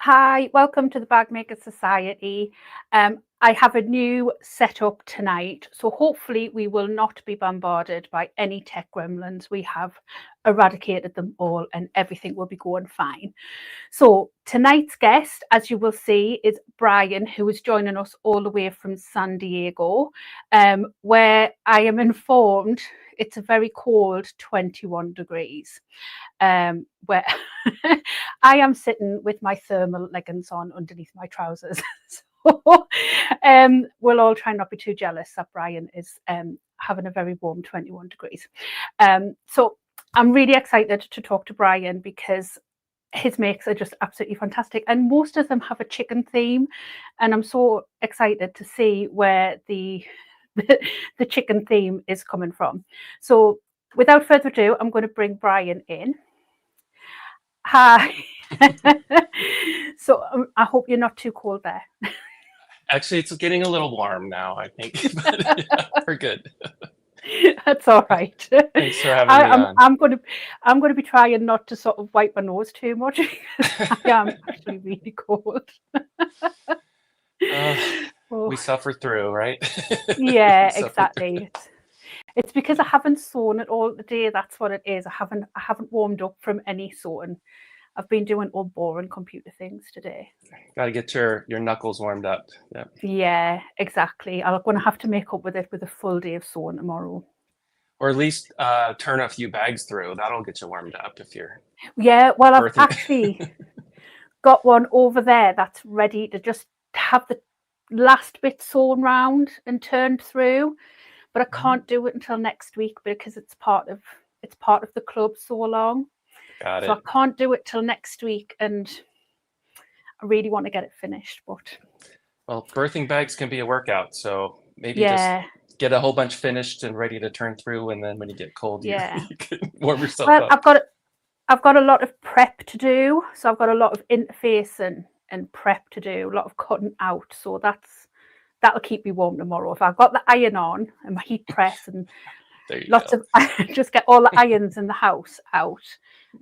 Hi, welcome to the Bagmaker Society. I have a new setup tonight, so hopefully we will not be bombarded by any tech gremlins. We have eradicated them all and everything will be going fine. So tonight's guest, as you will see, is Bryan, who is joining us all the way from San Diego, where I am informed it's a very cold 21 degrees, where I am sitting with my thermal leggings on underneath my trousers. So we'll all try not to be too jealous that Bryan is having a very warm 21 degrees. So I'm really excited to talk to Bryan because his makes are just absolutely fantastic, and most of them have a chicken theme, and I'm so excited to see where the chicken theme is coming from. So without further ado, I'm going to bring Bryan in. Hi. So I hope you're not too cold there. Actually, it's getting a little warm now, I think, but yeah, we're good. That's all right. Thanks for having I, me I'm on. I'm going to I'm going to be trying not to sort of wipe my nose too much because I am actually really cold. Uh, Oh, we suffer through, right? We yeah, suffer through. exactly. It's because I haven't sewn it all day. That's what it is. I haven't warmed up from any sewing. I've been doing all boring computer things today. Got to get your knuckles warmed up. Yeah, Yeah, exactly. I'm going to have to make up with it with a full day of sewing tomorrow. or at least turn a few bags through. That'll get you warmed up if you're Yeah, well, I've birthing. actually got one over there that's ready to just have the last bit sewn round and turned through, but I Mhm. can't do it until next week because it's part of the club so long. Got So I it. can't do it till next week, and I really want to get it finished. But Well, birthing bags can be a workout, so maybe just yeah, get a whole bunch finished and ready to turn through, and then when you get cold, you, yeah. you can warm yourself Well, up. I've got a lot of prep to do, so I've got a lot of interface and prep to do, a lot of cutting out. So that'll keep me warm tomorrow. If I've got the iron on and my heat press and There you lots go. of just get all the irons in the house out,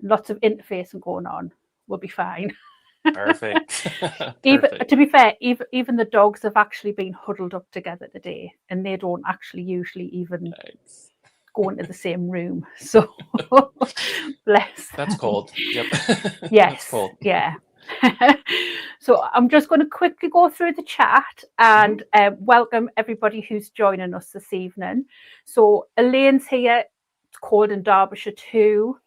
lots of interfacing going on, we'll be fine. Perfect. Even Perfect. to be fair, even the dogs have actually been huddled up together today, and they don't actually usually even Nice. go into the same room. So bless That's them. cold. Yep. That's Yes, cold. yeah. So I'm just going to quickly go through the chat Hmm. and welcome everybody who's joining us this evening. So Elaine's here. It's cold in Derbyshire too.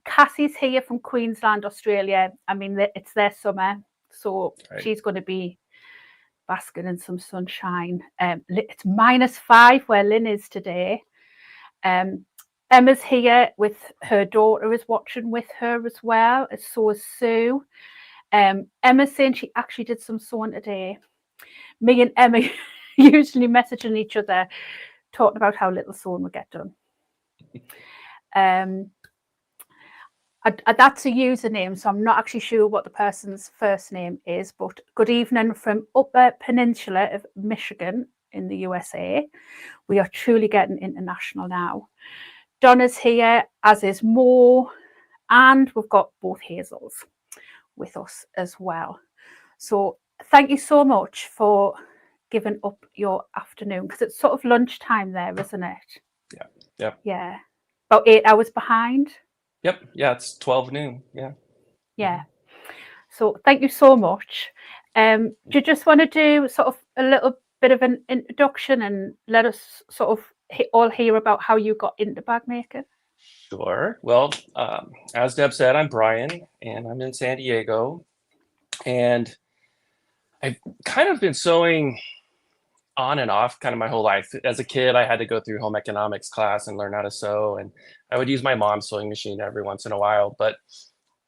Cassie's here from Queensland, Australia. I mean, it's their summer, so Right. she's going to be basking in some sunshine. It's -5 where Lynn is today. Um, Emma's here with her daughter is watching with her as well. So is Sue. Emma's saying she actually did some sewing today. Me and Emma usually messaging each other, talking about how little sewing we get done. Um, that's a username, so I'm not actually sure what the person's first name is. But good evening from Upper Peninsula of Michigan in the USA. We are truly getting international now. Donna's here, as is Mo, and we've got both Hazels with us as well. So thank you so much for giving up your afternoon because it's sort of lunchtime there, isn't it? Yeah. Yep. Yeah, about 8 hours behind. Yep. Yeah. It's 12 noon. Yeah. Yeah. Mhm. So thank you so much. Do you just want to do sort of a little bit of an introduction and let us sort of all hear about how you got into bag making? Sure. Well, as Deb said, I'm Brian, and I'm in San Diego, and I've kind of been sewing on and off kind of my whole life. As a kid, I had to go through home economics class and learn how to sew, and I would use my mom's sewing machine every once in a while. But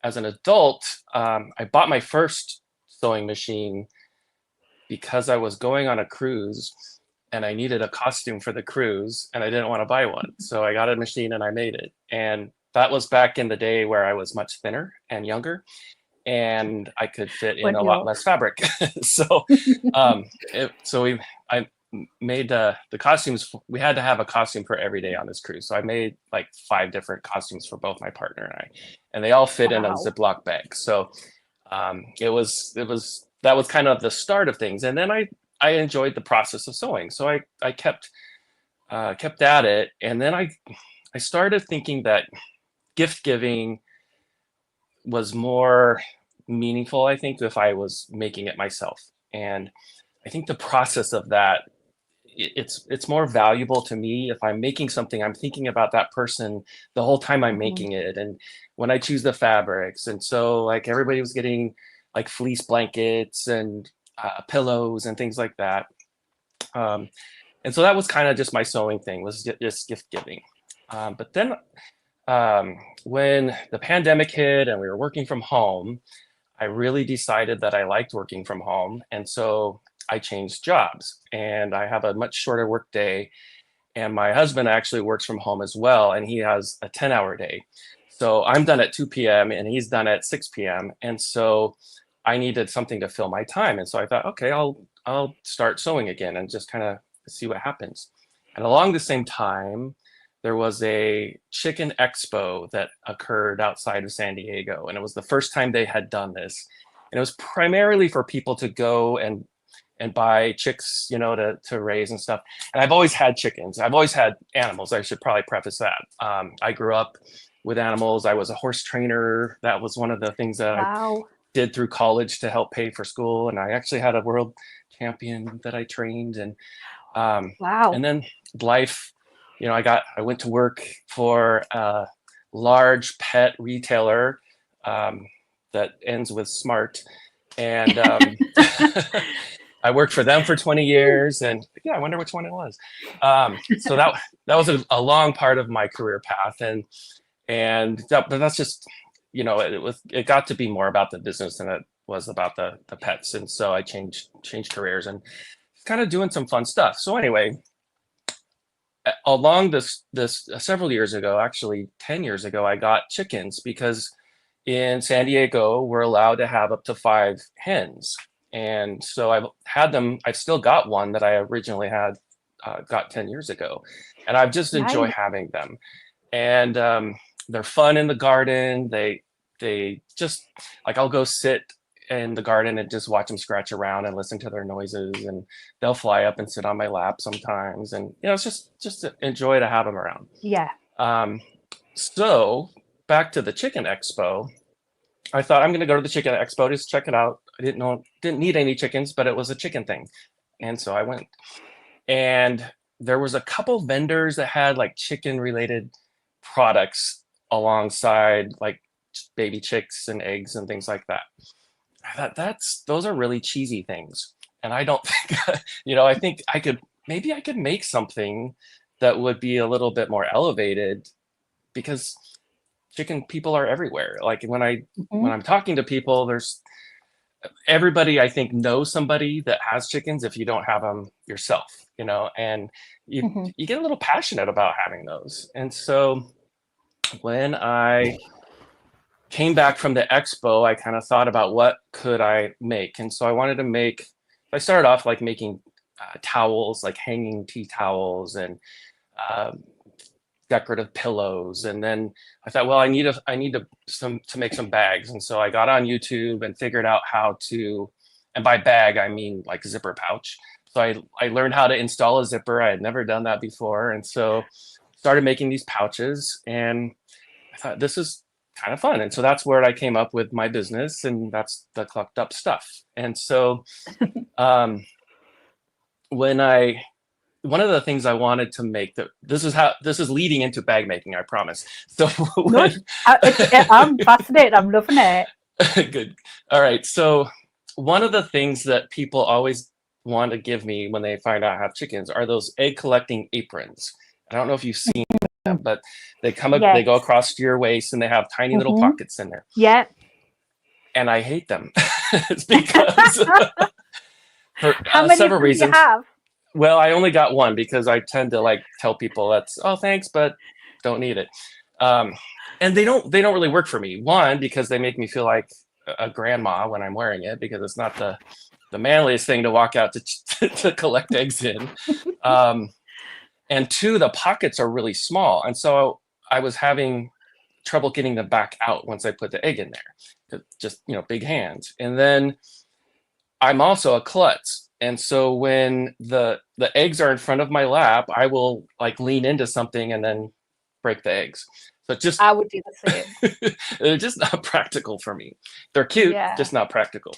as an adult, I bought my first sewing machine because I was going on a cruise and I needed a costume for the cruise and I didn't want to buy one. So I got a machine and I made it. And that was back in the day where I was much thinner and younger and I could fit in When a lot you're less fabric. so so I made the costumes. We had to have a costume for every day on this cruise. So I made like 5 different costumes for both my partner and I, and they all fit in a wow. Ziploc bag. So That was kind of the start of things. And then I enjoyed the process of sewing. So I kept at it. And then I started thinking that gift giving was more meaningful, I think, if I was making it myself. And I think the process of that, it's more valuable to me if I'm making something. I'm thinking about that person the whole time I'm Mhm. making it, and when I choose the fabrics. And so, like, everybody was getting like fleece blankets and pillows and things like that. Um, and so that was kind of just my sewing thing, was just gift giving. But then when the pandemic hit and we were working from home, I really decided that I liked working from home. And so I changed jobs, and I have a much shorter work day. And my husband actually works from home as well, and he has a 10-hour day. So I'm done at 2 p.m. and he's done at 6 p.m. And so I needed something to fill my time. And so I thought, okay, I'll start sewing again and just kind of see what happens. And along the same time, there was a chicken expo that occurred outside of San Diego, and it was the first time they had done this. And it was primarily for people to go and buy chicks, to raise and stuff. And I've always had chickens. I've always had animals. I should probably preface that. I grew up with animals. I was a horse trainer. That was one of the things that I Wow. did through college to help pay for school. And I actually had a world champion that I trained. Um, Wow. and then life, I went to work for a large pet retailer that ends with smart. And I worked for them for 20 years, and yeah, I wonder which one it was. So that was a long part of my career path, but that's just, it got to be more about the business than it was about the pets, and so I changed careers and kind of doing some fun stuff. So anyway, along this several years ago, actually 10 years ago, I got chickens because in San Diego, we're allowed to have up to 5 hens. And so I've still got one that I originally got 10 years ago. And I've just enjoy Nice. having them. And they're fun in the garden. They just, like, I'll go sit in the garden and just watch them scratch around and listen to their noises. And they'll fly up and sit on my lap sometimes. And, it's just a joy to have them around. Yeah. Um, so back to the chicken expo. I thought, I'm going to go to the chicken expo, just check it out. I didn't need any chickens, but it was a chicken thing. And so I went, and there was a couple vendors that had like chicken related products alongside, like baby chicks and eggs and things like that. I thought, those are really cheesy things. And I don't think, I think maybe I could make something that would be a little bit more elevated, because chicken people are everywhere. Like when Mhm. I'm talking to people, there's everybody, I think, knows somebody that has chickens if you don't have them yourself, and you Mhm. you get a little passionate about having those. And so when I came back from the expo, I kind of thought about what could I make. And so I started off like making towels, like hanging tea towels, and uh, decorative pillows. And then I thought, well, I need to make some bags. And so I got on YouTube and figured out how to, and by bag I mean like zipper pouch. So I learned how to install a zipper. I had never done that before, and so started making these pouches. And I thought, this is kind of fun. And so that's where I came up with my business, and that's the Clucked Up Stuff. And so um, when I one of the things I wanted to make, that this is leading into bag making, I promise. So No, when I'm fascinated. I'm loving it. good. All right. So one of the things that people always want to give me when they find out I have chickens are those egg collecting aprons. I don't know if you've seen them, but they Yes. go across your waist and they have tiny little Hmm. pockets in there. Yeah. And I hate them. It's because for How many of several them do you reasons. have? Well, I only got one because I tend to like tell people that's, oh, thanks, but don't need it. Um, and they don't really work for me. One, because they make me feel like a grandma when I'm wearing it, because it's not the manliest thing to walk out to to collect eggs in. Um, and two, the pockets are really small, and so I was having trouble getting them back out once I put the egg in there. Just, big hands. And then I'm also a klutz. And so when the eggs are in front of my lap, I will like lean into something and then break the eggs. So just I would do the same. they're just not practical for me. They're cute, Yeah. just not practical.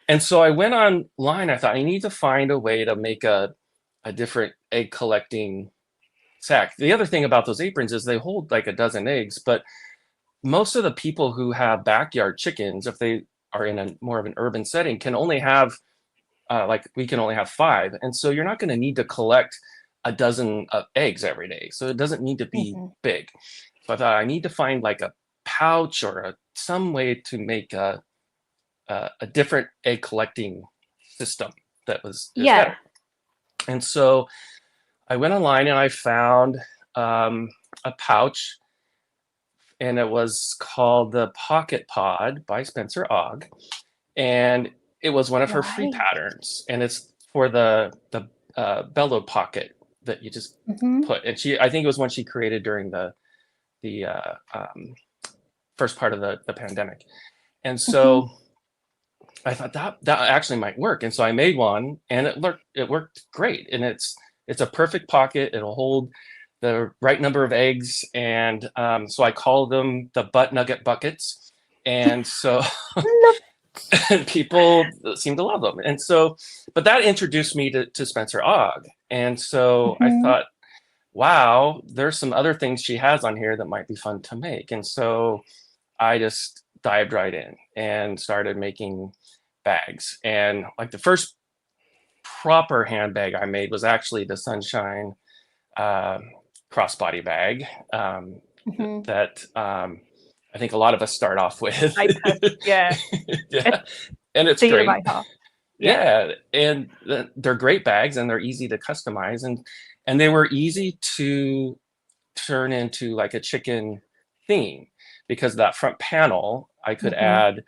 And so I went online. I thought I need to find a way to make a different egg collecting sack. The other thing about those aprons is they hold like a dozen eggs, but most of the people who have backyard chickens, if they are in a more of an urban setting, can only have like we can only have 5, and so you're not going to need to collect a dozen of eggs every day. So it doesn't need to be big. So I thought I need to find like a pouch or some way to make a different egg collecting system that is better. And so I went online and I found a pouch, and it was called the Pocket Pod by Spencer Ogg, and it was one of her free patterns, and it's for the bellowed pocket that you just put. And I think it was one she created during the first part of the pandemic, and so I thought that actually might work, and so I made one, and it worked great, and it's a perfect pocket. It'll hold the right number of eggs, and so I call them the butt nugget buckets, and so people seem to love them. And so, but that introduced me to Spencer Ogg, and so I thought, wow, there's some other things she has on here that might be fun to make, and so I just dived right in and started making bags. And like the first proper handbag I made was actually the Sunshine crossbody bag that I think a lot of us start off with. Yeah. Yeah. And it's great. Yeah. And they're great bags, and they're easy to customize, and they were easy to turn into like a chicken theme, because that front panel I could add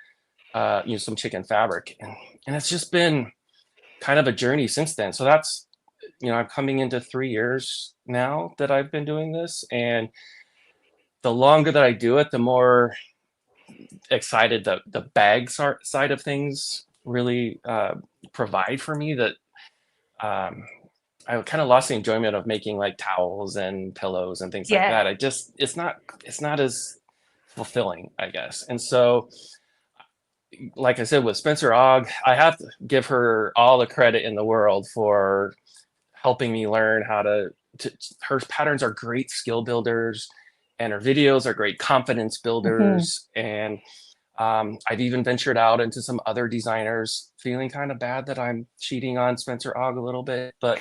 some chicken fabric, and it's just been kind of a journey since then. So that's, I'm coming into 3 years now that I've been doing this, and the longer that I do it, the more excited the bag side of things really provide for me. That I kind of lost the enjoyment of making like towels and pillows and things like that. It's not as fulfilling, I guess. And so, like I said, with Spencer Ogg, I have to give her all the credit in the world for helping me learn how to her patterns are great skill builders, and her videos are great confidence builders. And I've even ventured out into some other designers, feeling kind of bad that I'm cheating on Spencer Ogg a little bit, but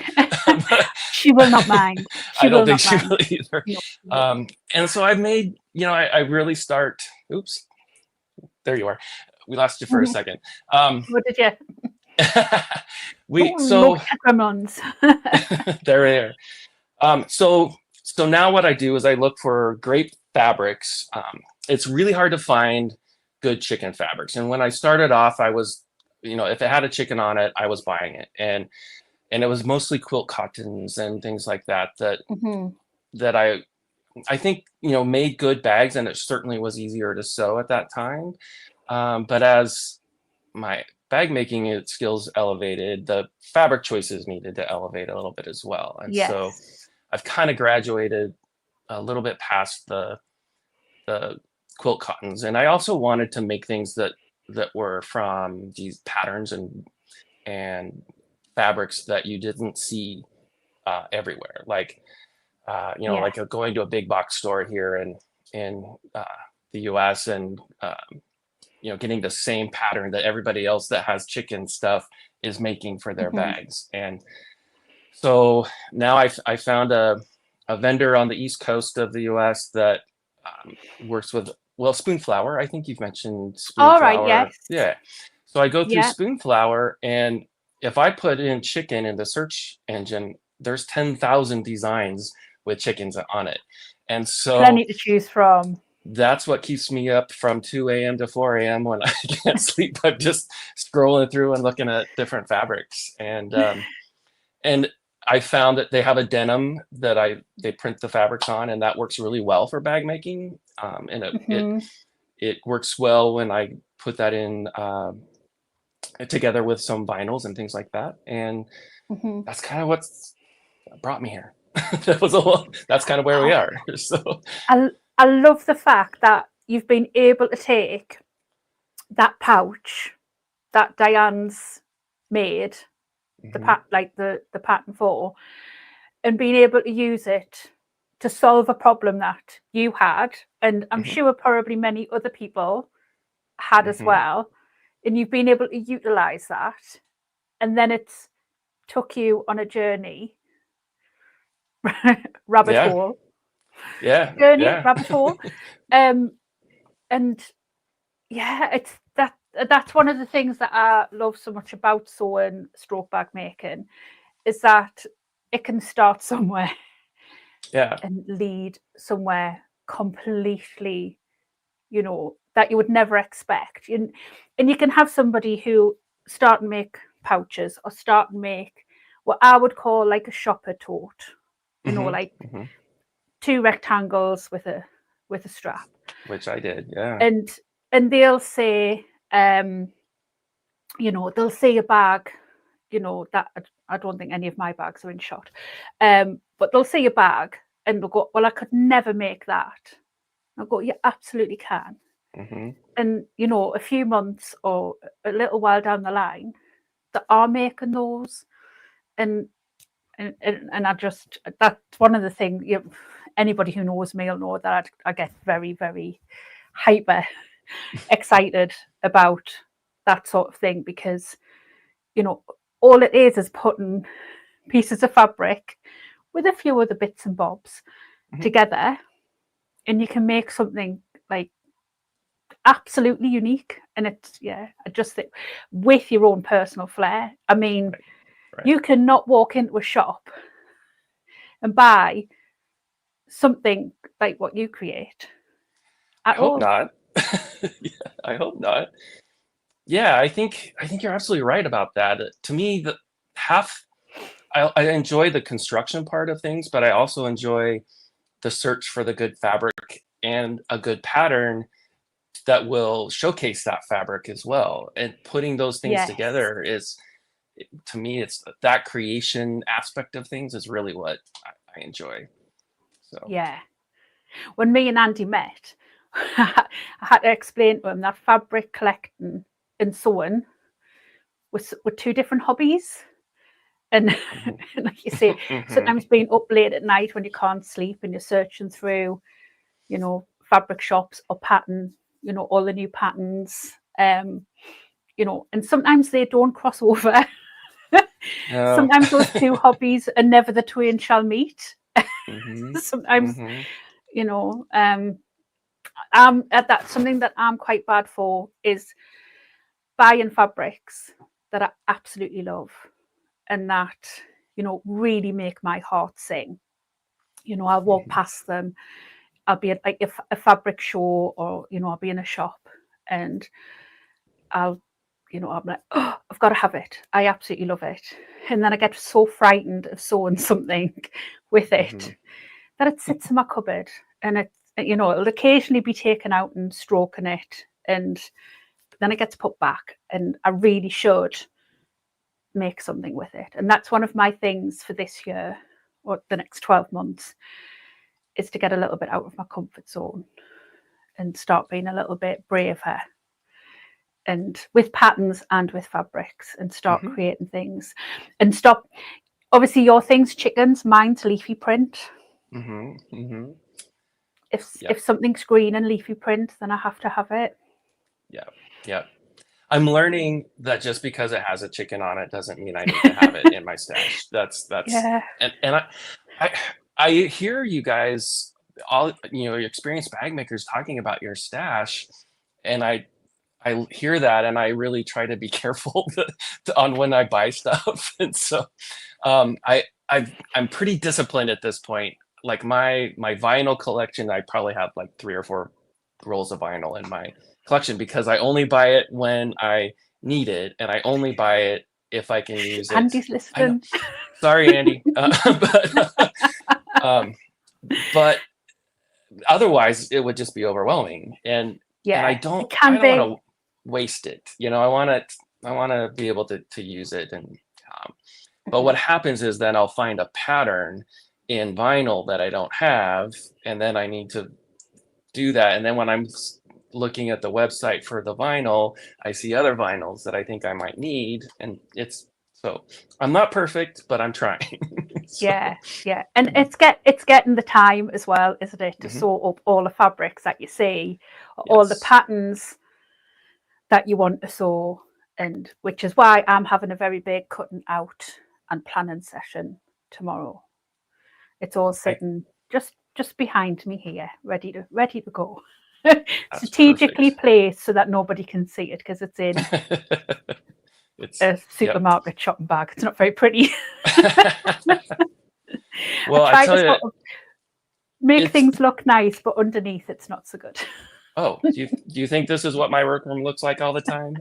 she will not mind. I don't think she will either. No. And so I've made, I really start. Oops, there you are. We lost you for a second. What did you? There. So now what I do is I look for great fabrics. It's really hard to find good chicken fabrics. And when I started off, I was, if it had a chicken on it, I was buying it. And it was mostly quilt cottons and things like that that I think, made good bags, and it certainly was easier to sew at that time. But as my bag making skills elevated, the fabric choices needed to elevate a little bit as well. And so I've kind of graduated a little bit past the quilt cottons, and I also wanted to make things that were from these patterns and fabrics that you didn't see everywhere, like like going to a big box store here in the US, and getting the same pattern that everybody else that has chicken stuff is making for their bags. And so now I found a vendor on the East Coast of the US that works with, Spoonflower. I think you've mentioned Spoonflower. All right, yes. Yeah. So I go through Spoonflower, and if I put in chicken in the search engine, there's 10,000 designs with chickens on it. And so plenty to choose from. That's what keeps me up from 2 a.m. to 4 a.m. when I can't sleep. I'm just scrolling through and looking at different fabrics. And I found that they have a denim that they print the fabrics on, and that works really well for bag making. And Mhm. it works well when I put that in together with some vinyls and things like that. And Mhm. that's kind of what's brought me here. That's kind of where we Oh, are. So I love the fact that you've been able to take that pouch that Diane's made, mhm, the pattern for, and being able to use it to solve a problem that you had, and I'm mhm, sure probably many other people had as mhm. well, and you've been able to utilize that, and then it's took you on a journey, rabbit Yeah, hole, yeah, journey, yeah. rabbit hole, um, and yeah, it's that's one of the things that I love so much about sewing stroke bag making is that it can start somewhere Yeah. and lead somewhere completely, that you would never expect. And you can have somebody who start and make pouches or start and make what I would call like a shopper tote, Hmm. like Hmm. two rectangles with a strap. Which I did. Yeah. And they'll say, they'll say a bag, that I don't think any of my bags are in shot. But they'll see a bag and they'll go, well, I could never make that. I'll go, you absolutely can. Hmm. And, a few months or a little while down the line, they are making those. And I just, that's one of the things, anybody who knows me will know that I get very, very hyper excited about that sort of thing because, all it is putting pieces of fabric with a few other bits and bobs Hmm. together, and you can make something like absolutely unique. And it's, I just think with your own personal flair. I mean, Right. Right. you cannot walk into a shop and buy something like what you create I at hope all. not. Yeah, I hope not. Yeah, I think you're absolutely right about that. To me, the half I enjoy the construction part of things, but I also enjoy the search for the good fabric and a good pattern that will showcase that fabric as well. And putting those things Yes. together is, to me, it's that creation aspect of things is really what I enjoy. So. Yeah. When me and Andy met, I had to explain to him that fabric collecting and sewing were two different hobbies. And Mhm. like you say, Mhm. sometimes being up late at night when you can't sleep and you're searching through, fabric shops or pattern, all the new patterns, and sometimes they don't cross over. No. Sometimes those two hobbies are never the twain shall meet. Mhm. Sometimes, Mhm. you know, that's something that I'm quite bad for is buying fabrics that I absolutely love and that, really make my heart sing. I'll walk Mhm. past them. I'll be at like a fabric show or, I'll be in a shop and I'll, I'm like, oh, I've got to have it. I absolutely love it. And then I get so frightened of sewing something with it Mhm. that it sits in my cupboard and it'll occasionally be taken out and stroking it. And then it gets put back. And I really should make something with it. And that's one of my things for this year or the next 12 months is to get a little bit out of my comfort zone and start being a little bit braver and with patterns and with fabrics and start Mhm. creating things and stop. Obviously, your thing's chickens, mine's leafy print. Mhm. Mhm. If Yep. something's green and leafy print, then I have to have it. Yep. Yep. I'm learning that just because it has a chicken on it doesn't mean I need to have it in my stash. That's Yeah. and I I hear you guys all your experienced bag makers talking about your stash, and I hear that and I really try to be careful on when I buy stuff. And so I'm pretty disciplined at this point. Like my vinyl collection, I probably have like 3 or 4 rolls of vinyl in my collection because I only buy it when I need it, and I only buy it if I can use it. Andy's I know. listening. Sorry, Andy. But um, but otherwise it would just be overwhelming. And I Yeah, don't it can want be. to waste it. I want to be able to use it. And but what happens is then I'll find a pattern in vinyl that I don't have, and then I need to do that. And then when I'm looking at the website for the vinyl, I see other vinyls that I think I might need, and so I'm not perfect, but I'm trying. So, Yeah, yeah, and it's getting the time as well, isn't it, to mhm. sew up all the fabrics that you see, all the Yes. patterns that you want to sew, and which is why I'm having a very big cutting out and planning session tomorrow. It's all I, sitting just behind me here, ready to go. that's Strategically perfect. placed so that nobody can see it because it's in It's a yep. supermarket shopping bag. It's not very pretty. I Well, I try to tell you, sort of make it's things look nice, but underneath it's not so good. oh, do you think this is what my workroom looks like all the time?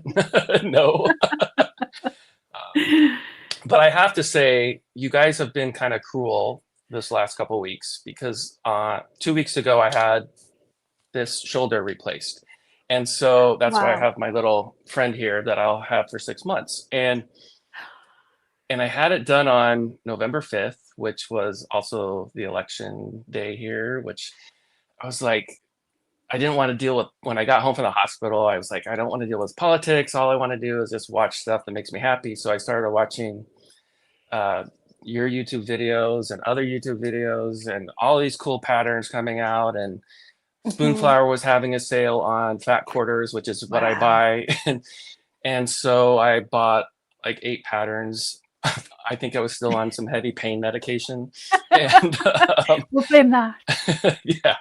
No. Um, but I have to say, you guys have been kind of cruel this last couple of weeks because 2 weeks ago I had this shoulder replaced. And so that's why I Wow. have my little friend here that I'll have for 6 months. And I had it done on November 5th, which was also the election day here, which I was like, I didn't want to deal with when I got home from the hospital. I was like, I don't want to deal with politics. All I want to do is just watch stuff that makes me happy. So I started watching uh, your YouTube videos and other YouTube videos and all these cool patterns coming out. And Hmm. Spoonflower was having a sale on fat quarters, which is what I Wow. buy. And so I bought like 8 patterns. I think I was still on some heavy pain medication. And We'll blame that. yeah.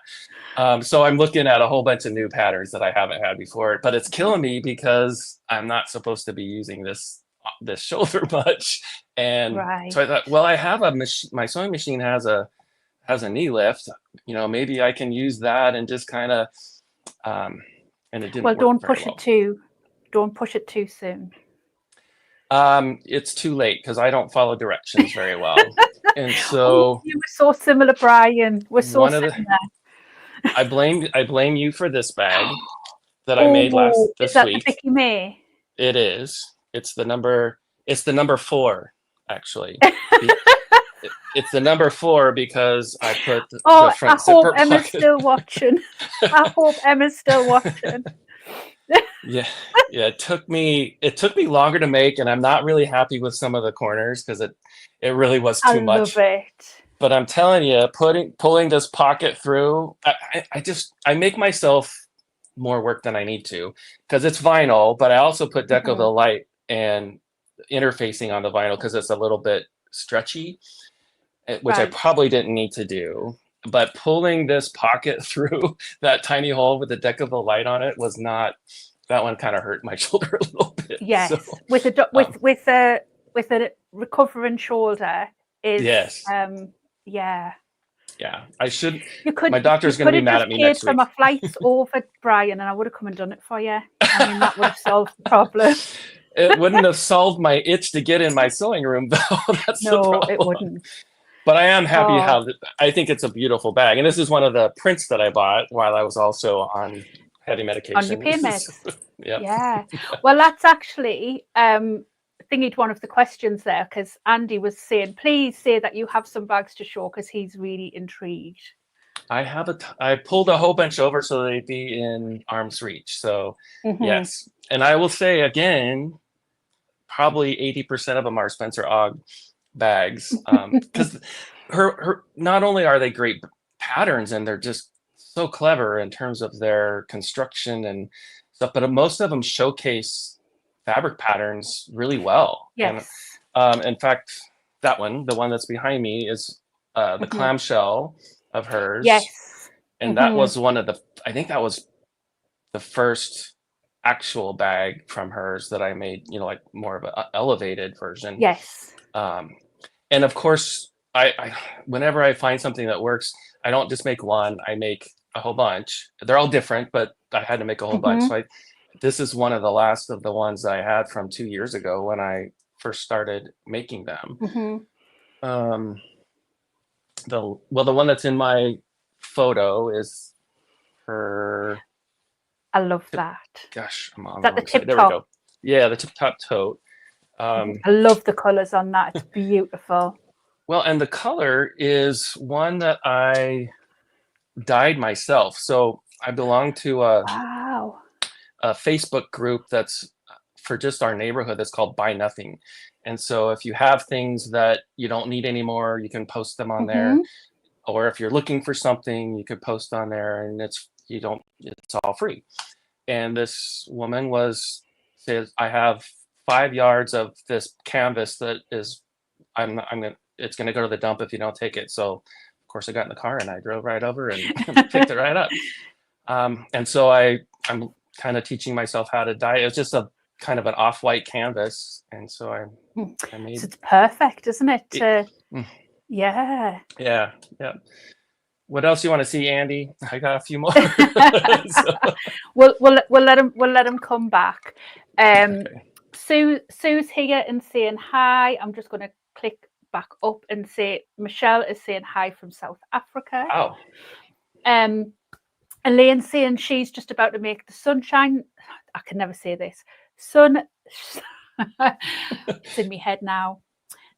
So I'm looking at a whole bunch of new patterns that I haven't had before, but it's killing me because I'm not supposed to be using this shoulder much. And so I Right. thought, well, I have my sewing machine has a knee lift. Maybe I can use that and just kind of um, and it didn't Well, work very well. don't push it too soon. It's too late because I don't follow directions very well. And Oh, so you were so similar, Brian. We're so one of the similar. I blame you for this bag that I made Oh, is this that the week. Vicky May? It is. It's the number 4, actually. Be- It's the number 4 because I put the Oh, I front hope zipper Emma's pocket. still watching. I hope Emma's still watching. Yeah, yeah. It took me longer to make, and I'm not really happy with some of the corners because it really was I too love much. it. But I'm telling you, pulling this pocket through, I make myself more work than I need to because it's vinyl, but I also put Deco Hmm. the Light and interfacing on the vinyl because it's a little bit stretchy, which I Right. probably didn't need to do. But pulling this pocket through that tiny hole with the Deco the Light on it was not. That one kind of hurt my shoulder a little bit. So, Yes. With a um, with a recovering shoulder is yes, yeah. yeah, I should. You My you doctor's going to could be have mad just at me paid next for my week. flights over, Brian, and I would have come and done it for you. I mean, that would have solved the problem. It wouldn't have solved my itch to get in my sewing room, though. That's the No, it problem. wouldn't. But I am happy Oh, how I think it's a beautiful bag, and this is one of the prints that I bought while I was also on heavy on your medication. pain meds. Yep. Yeah. Well, that's actually thingied one of the questions there because Andy was saying, please say that you have some bags to show because he's really intrigued. I pulled a whole bunch over so they'd be in arm's reach. So Hmm. yes, and I will say again, probably 80% of them are Spencer Ogg bags, because her not only are they great patterns and they're just so clever in terms of their construction and stuff, but most of them showcase fabric patterns really well. And Yes. in fact, the one that's behind me, is the Hmm. clamshell of hers, Yes. and that Hmm. was I think that was the first actual bag from hers that I made, like more of an elevated version. Yes. Um, and of course, whenever I find something that works, I don't just make one, I make a whole bunch. They're all different, but I had to make a whole bunch. Hmm. So this is one of the last of the ones I had from 2 years ago when I first started making them. Hmm. Um, the one that's in my photo is her. I love that. Gosh, I'm on Is the that the wrong side. tip There we top? go. Yeah, the tip top tote. I love the colours on that. It's beautiful. Well, and the color is one that I dyed myself. So I belong to Wow. a Facebook group that's for just our neighborhood that's called Buy Nothing. And so if you have things that you don't need anymore, you can post them on there. Or if you're looking for something, you could post on there, and it's all free. And this woman says, I have 5 yards of this canvas that is it's gonna go to the dump if you don't take it. So of course I got in the car and I drove right over and picked it right up. And so I'm kind of teaching myself how to dye. It was just a kind of an off-white canvas, and so I made. So it's perfect, isn't it? Yeah. What else you want to see, Andy? I got a few more. We'll let him come back. Okay. Sue's here and saying hi. I'm just going to click back up and say Michelle is saying hi from South Africa. Oh. Elaine's saying she's just about to make the sunshine. I can never say this. It's in my head now.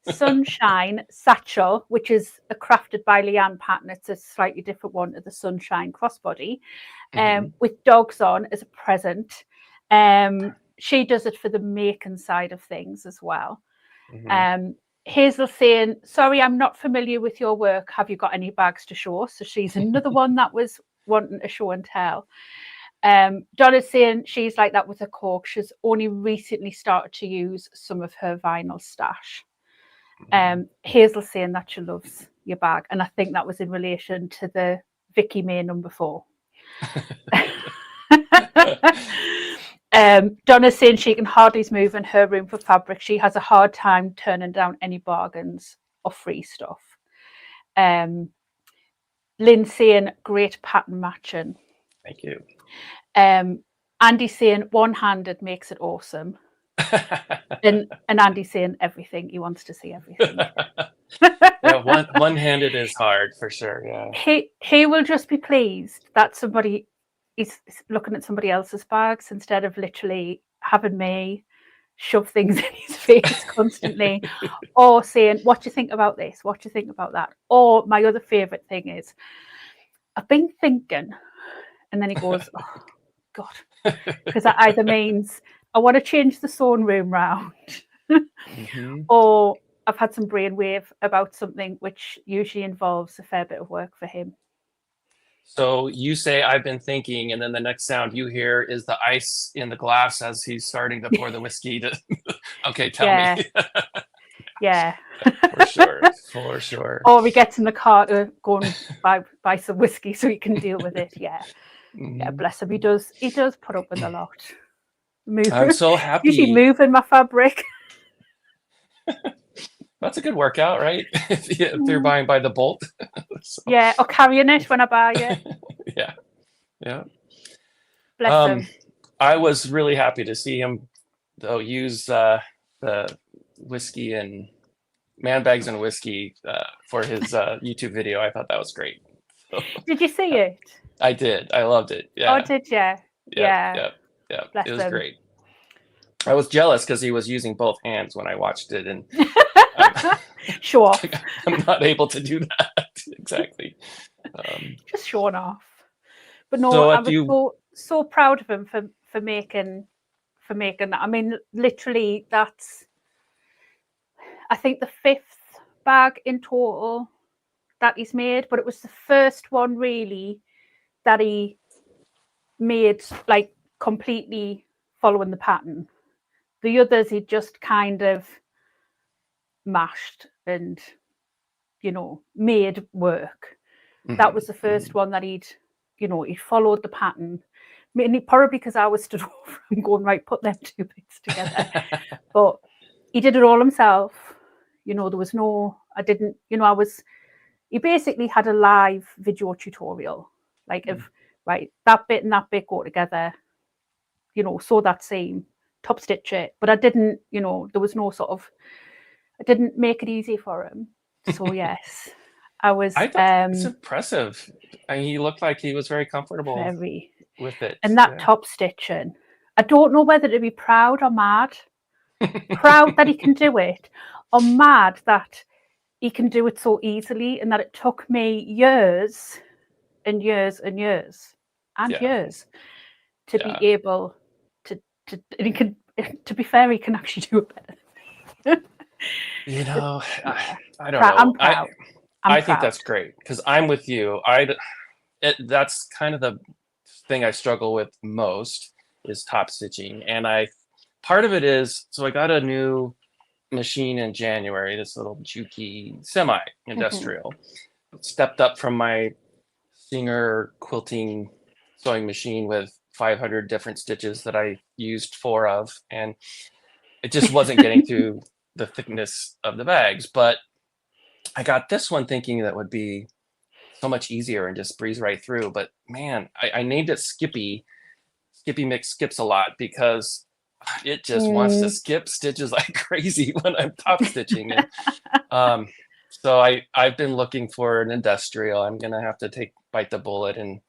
Sunshine satchel, which is a crafted by Leanne pattern. It's a slightly different one to the sunshine crossbody, with dogs on as a present. She does it for the making side of things as well. Hazel saying, sorry, I'm not familiar with your work. Have you got any bags to show? So she's another one that was wanting a show and tell. Donna's saying she's like that with her cork. She's only recently started to use some of her vinyl stash. Hazel saying that she loves your bag, and I think that was in relation to the Vicky May number 4. Donna's saying she can hardly move in her room for fabric. She has a hard time turning down any bargains or free stuff. Lynn saying great pattern matching. Thank you. Andy saying one-handed makes it awesome. and Andy saying everything. He wants to see everything. Yeah, one-handed is hard for sure. Yeah. He will just be pleased that somebody is looking at somebody else's bags instead of literally having me shove things in his face constantly, or saying, what do you think about this? What do you think about that? Or my other favorite thing is, I've been thinking, and then he goes, oh God, because that either means I want to change the sewing room round, or I've had some brainwave about something, which usually involves a fair bit of work for him. So you say, I've been thinking, and then the next sound you hear is the ice in the glass as he's starting to pour the whiskey. Okay, tell me. Yeah. For sure. Or he gets in the car to go and buy some whiskey so he can deal with it. Yeah. Yeah, bless him. He does put up with a lot. I'm so happy. Usually moving my fabric. That's a good workout, right? If you're buying by the bolt. So. Yeah, or carrying it when I buy it. Yeah. Bless him. I was really happy to see him, though, use the whiskey and man bags and whiskey for his YouTube video. I thought that was great. So, did you see it? I did. I loved it. Yeah. Oh, did you? Yeah. It was great. I was jealous because he was using both hands when I watched it, and sure, I'm not able to do that exactly. Just showing off, but no, so I was so proud of him for making that. I mean, literally, that's I think the 5th bag in total that he's made, but it was the first one really that he made like completely following the pattern. The others he just kind of mashed and made work. That was the first one that he'd followed the pattern. I mean, probably because I was stood over him going, right, put them 2 bits together. But he did it all himself. There was no, he basically had a live video tutorial, like of, right, that bit and that bit go together, sew that seam, top stitch it. But I didn't, there was no sort of, I didn't make it easy for him. So yes, I was I thought it's impressive. I mean, he looked like he was very comfortable very, with it. and that Yeah. top stitching. I don't know whether to be proud or mad. Proud that he can do it, or mad that he can do it so easily, and that it took me years and years and years and Yeah. years to be Yeah. able to. And he can. To be fair, he can actually do it better. You know, Yeah, I don't I'm know. proud. I'm I think proud. that's great because I'm with you. That's kind of the thing I struggle with most is top stitching, and I part of it is so I got a new machine in January, this little Juki semi Mhm. industrial. Stepped up from my Singer quilting sewing machine with 500 different stitches that I used four of, and it just wasn't getting through the thickness of the bags. But I got this one thinking that would be so much easier and just breeze right through. But man, I named it Skippy. Skippy Mix skips a lot because it just wants to Mm, skip stitches like crazy when I'm top stitching. And um, so I've been looking for an industrial. I'm gonna have to bite the bullet and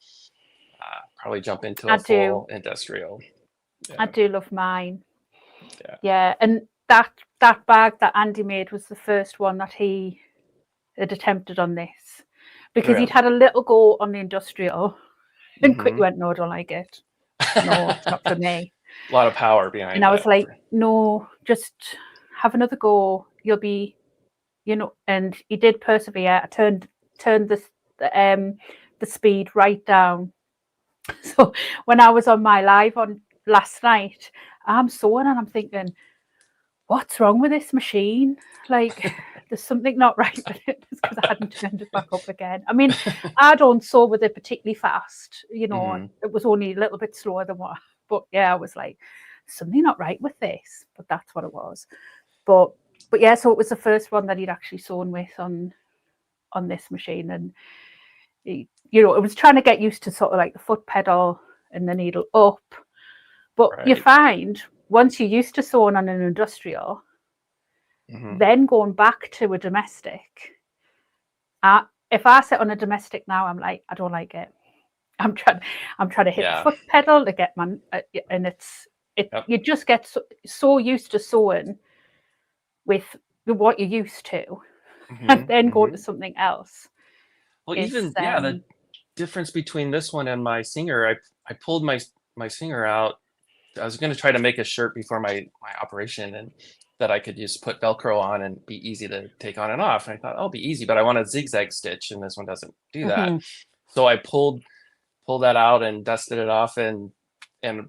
probably jump into I a do. full industrial. I Yeah, do love mine. yeah, Yeah, and that bag that Andy made was the first one that he had attempted on this, because he'd really. had a little go on the industrial and quickly Hmm. went, "No, I don't like it. No, it's not for me." A lot of power And behind I was that. like, "No, just have another go. You'll be, And he did persevere. I turned the speed right down. So when I was on my live on last night, I'm sewing and I'm thinking, what's wrong with this machine? Like, there's something not right with it, because I hadn't turned it back up again. I mean, I don't sew with it particularly fast. Hmm. It was only a little bit slower than what. But yeah, I was like, something not right with this. But that's what it was. But yeah, so it was the first one that he'd actually sewn with on this machine, and it was trying to get used to sort of like the foot pedal and the needle up. But you Right. find once you're used to sewing on an industrial, Hmm. then going back to a domestic, if I sit on a domestic now, I'm like, I don't like it. I'm trying to hit the Yeah. foot pedal to get my, and Yep. you just get so used to sewing with what you're used to, and Hmm. then go Hmm. to something else. Well, It's even yeah, the difference between this one and my Singer, I pulled my Singer out. I was going to try to make a shirt before my operation, and that I could just put Velcro on and be easy to take on and off. And I thought, oh, it'll be easy, but I want a zigzag stitch, and this one doesn't do that. Mhm. So I pulled that out and dusted it off and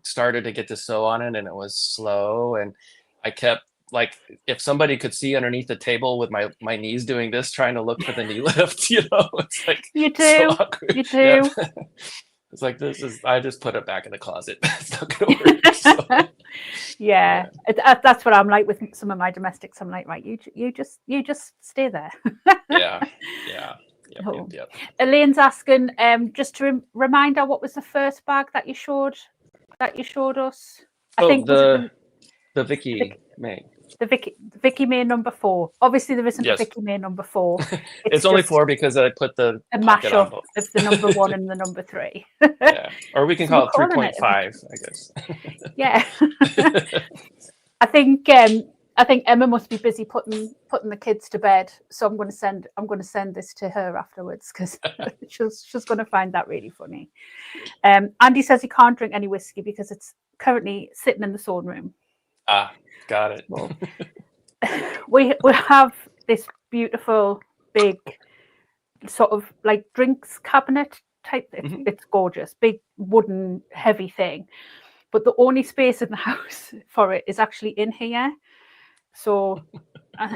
started to get to sew on it, and it was slow. And I kept like if somebody could see underneath the table with my knees doing this, trying to look for the knee lift, it's like You so do, awkward. you Yeah. do. It's like this is I just put it back in the closet. It's not gonna work. So Yeah, yeah. that's what I'm like with some of my domestics. I'm like, right, you just stay there. Yeah. Yeah. Yep. Yep. Oh. Yep. Elaine's asking, just to remind her, what was the first bag that you showed us? I Oh, think was it the the Vicky Vic, May. the Vicky May number 4. Obviously, there isn't a Yes. Vicky May number 4. It's It's only just four because I put the a pocket on mashup both. of the number 1 and the number 3. Yeah. Or we can So we're call it calling it a Vicky. 3.5, I guess. Yeah. I think Emma must be busy putting the kids to bed, so I'm going to send this to her afterwards, because she's going to find that really funny. Andy says he can't drink any whiskey because it's currently sitting in the sewing room. Ah, got it. Well, we have this beautiful big sort of like drinks cabinet type. Mhm. It's gorgeous, big wooden heavy thing. But the only space in the house for it is actually in here. So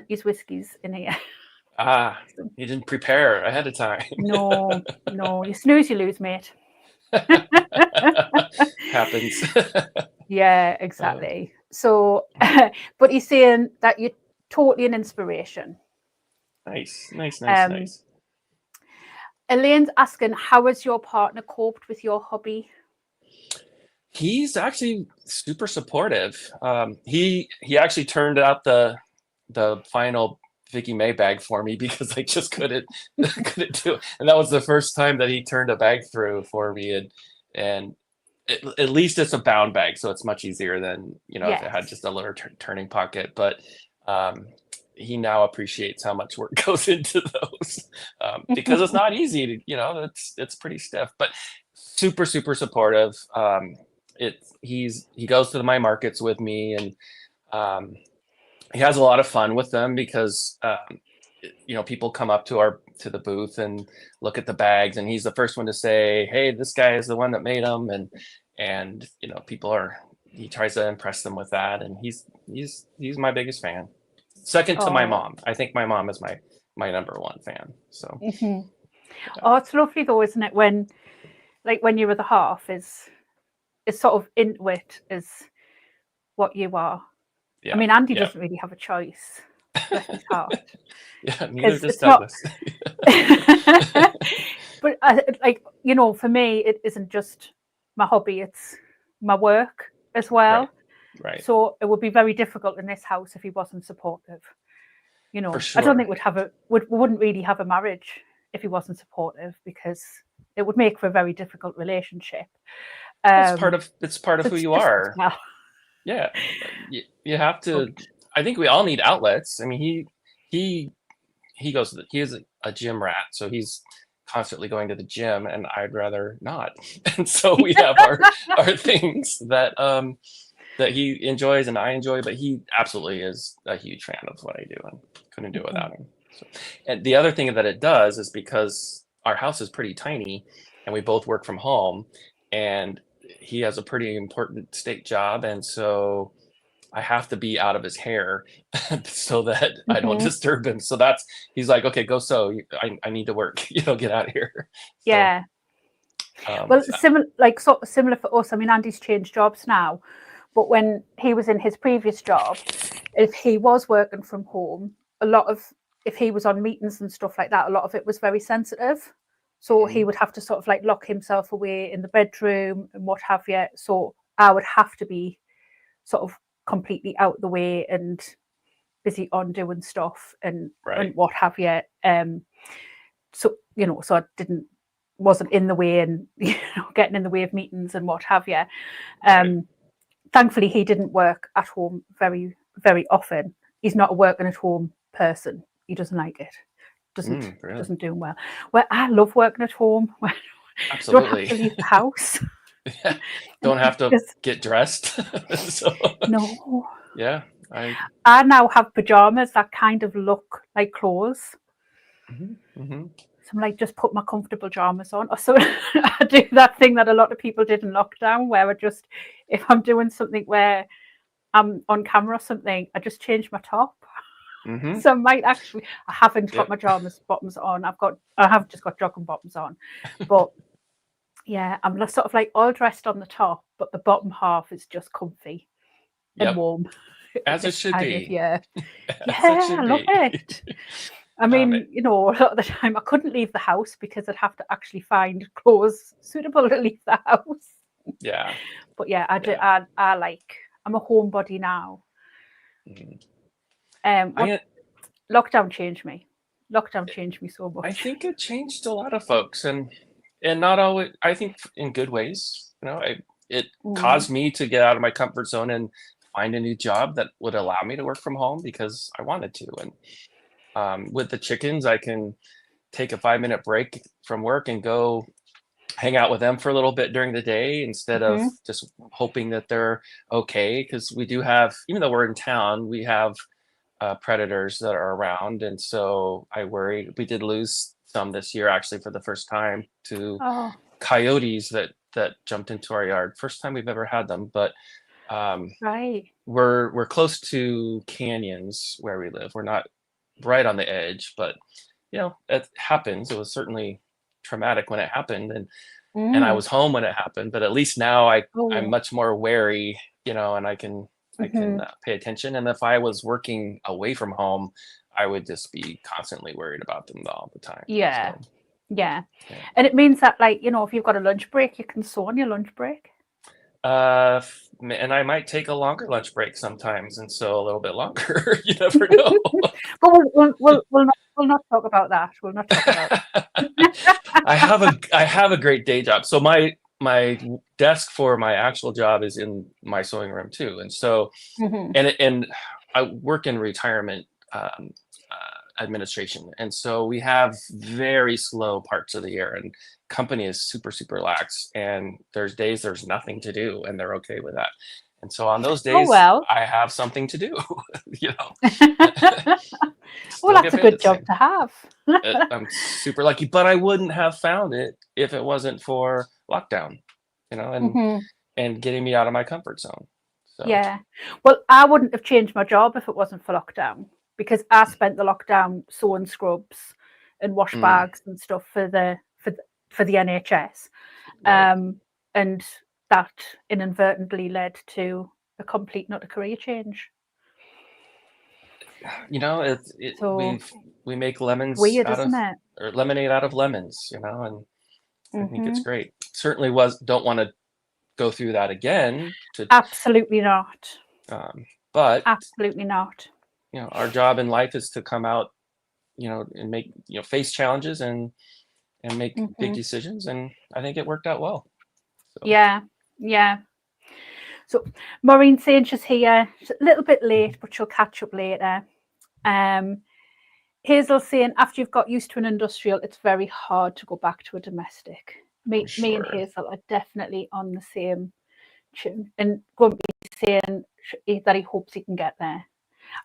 his whiskey's in here. Ah, you didn't prepare ahead of time. No, no, you snooze, you lose, mate. Happens. Yeah, Uh, exactly. So, but he's saying that you're totally an inspiration. nice, nice, nice, Um, nice. Elaine's asking, how has your partner coped with your hobby? He's actually super supportive. He actually turned out the final Vicky May bag for me because I just couldn't do it. And that was the first time that he turned a bag through for me, and at least it's a bound bag, so it's much easier than if it had Yes. just a little turning pocket. But he now appreciates how much work goes into those, because it's not easy to it's pretty stiff, but super super supportive. He goes to my markets with me, and he has a lot of fun with them because people come up to the booth and look at the bags, and he's the first one to say, "Hey, this guy is the one that made them," and he tries to impress them with that, and he's my biggest fan, second to my Oh. mom. I think my mom is my number one fan. So Oh, it's lovely though, isn't it? When your other half is sort of into it as what you are. yeah, I mean, Andy doesn't really have a choice. Bless his heart. yeah, neither does It's not. Douglas. But for me, it isn't just my hobby; it's my work as well. Right. So it would be very difficult in this house if he wasn't supportive. For I don't sure. think we wouldn't really have a marriage if he wasn't supportive, because it would make for a very difficult relationship. It's part of who you are. Well. Yeah, you have to. I think we all need outlets. I mean, he he is a gym rat, so he's constantly going to the gym, and I'd rather not. And so we have our things that he enjoys and I enjoy, but he absolutely is a huge fan of what I do and couldn't do it without him. So, and the other thing that it does is because our house is pretty tiny and we both work from home, and he has a pretty important state job, and so I have to be out of his hair so that I don't disturb him. So he's like, okay, go sew. I need to work. Get out of here. Yeah. Well, similar for us. I mean, Andy's changed jobs now, but when he was in his previous job, if he was working from home, if he was on meetings and stuff like that, a lot of it was very sensitive. So he would have to sort of lock himself away in the bedroom and what have you. So I would have to be sort of completely out the way and busy on doing stuff and what have you. So I wasn't in the way and getting in the way of meetings and what have you. Thankfully, he didn't work at home very, very often. He's not a working at home person. He doesn't like it. Doesn't do well. Well, I love working at home. Absolutely. Don't have to leave the house. Yeah. Don't have to get dressed. No. Yeah. I now have pajamas that kind of look like clothes. So I'm just put my comfortable pajamas on. Or so I do that thing that a lot of people did in lockdown, where if I'm doing something where I'm on camera or something, I just change my top. So I haven't got my pajamas bottoms on. I have just got jogging bottoms on, but yeah, I'm sort of all dressed on the top, but the bottom half is just comfy and warm. As it should be. Yeah, I love it. I mean, a lot of the time I couldn't leave the house because I'd have to actually find clothes suitable to leave the house. Yeah. But yeah, I'm a homebody now. Lockdown changed me. Lockdown changed me so much. I think it changed a lot of folks, and not always. I think in good ways. It caused me to get out of my comfort zone and find a new job that would allow me to work from home because I wanted to. And with the chickens, I can take a 5-minute break from work and go hang out with them for a little bit during the day instead of just hoping that they're okay. Because we do have, even though we're in town, we have predators that are around, and so I worry. We did lose some this year, actually, for the first time to coyotes that jumped into our yard. First time we've ever had them, but we're close to canyons where we live. We're not right on the edge, but it happens. It was certainly traumatic when it happened, and I was home when it happened, but at least now I'm much more wary, and I can pay attention. And if I was working away from home, I would just be constantly worried about them all the time. Yeah. And it means that if you've got a lunch break, you can sew on your lunch break. And I might take a longer lunch break sometimes, and so a little bit longer. You never know. But we'll not talk about that. We'll not talk about I have a great day job. So my desk for my actual job is in my sewing room too, and so Mhm. and I work in retirement administration, and so we have very slow parts of the year, and company is super lax, and there's days there's nothing to do, and they're okay with that. And so on those Oh days, well. I have something to do. You know, Well, still that's get a paid good the job same. to have. I'm super lucky, but I wouldn't have found it if it wasn't for lockdown, you know, Mhm. and getting me out of my comfort zone. So, Yeah. Well, I wouldn't have changed my job if it wasn't for lockdown because I spent the lockdown sewing scrubs and wash mm, bags and stuff for the NHS. right. And that inadvertently led to a complete not a career change. You know, So we make lemons weird, out isn't of it? or lemonade out of lemons, you know, and I think it's Hmm. great. Certainly don't want to go through that again Absolutely not. um, but Absolutely not. you know, our job in life is to come out, you know, and make, you know, face challenges and make big Hmm. decisions. And I think it worked out well. So, Yeah, yeah. So Maureen's saying she's here. She's a little bit late, but she'll catch up later. Um, Hazel saying after you've got used to an industrial, it's very hard to go back to a domestic. I'm Me and sure. Hazel are definitely on the same tune. And Grumpy saying that he hopes he can get there.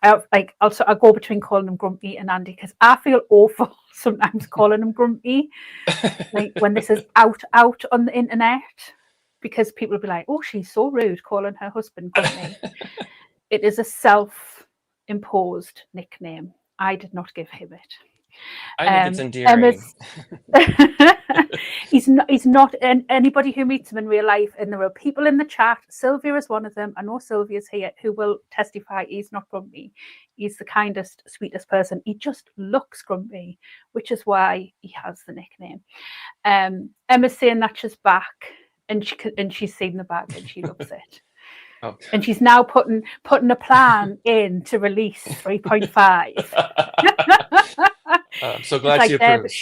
I go between calling him Grumpy and Andy because I feel awful sometimes calling him Grumpy. Like when this is out on the internet, because people will be like, "Oh, she's so rude," calling her husband Grumpy. It is a self-imposed nickname. I did not give him it. I think it's endearing. Emma's he's not anybody who meets him in real life, and there are people in the chat. Sylvia is one of them. I know Sylvia's here who will testify he's not grumpy. He's the kindest, sweetest person. He just looks grumpy, which is why he has the nickname. Emma's saying that she's back, and she's seen the bag and she loves it. Oh. And she's now putting a plan in to release 3.5. I'm so She's glad she like, Deb, approves.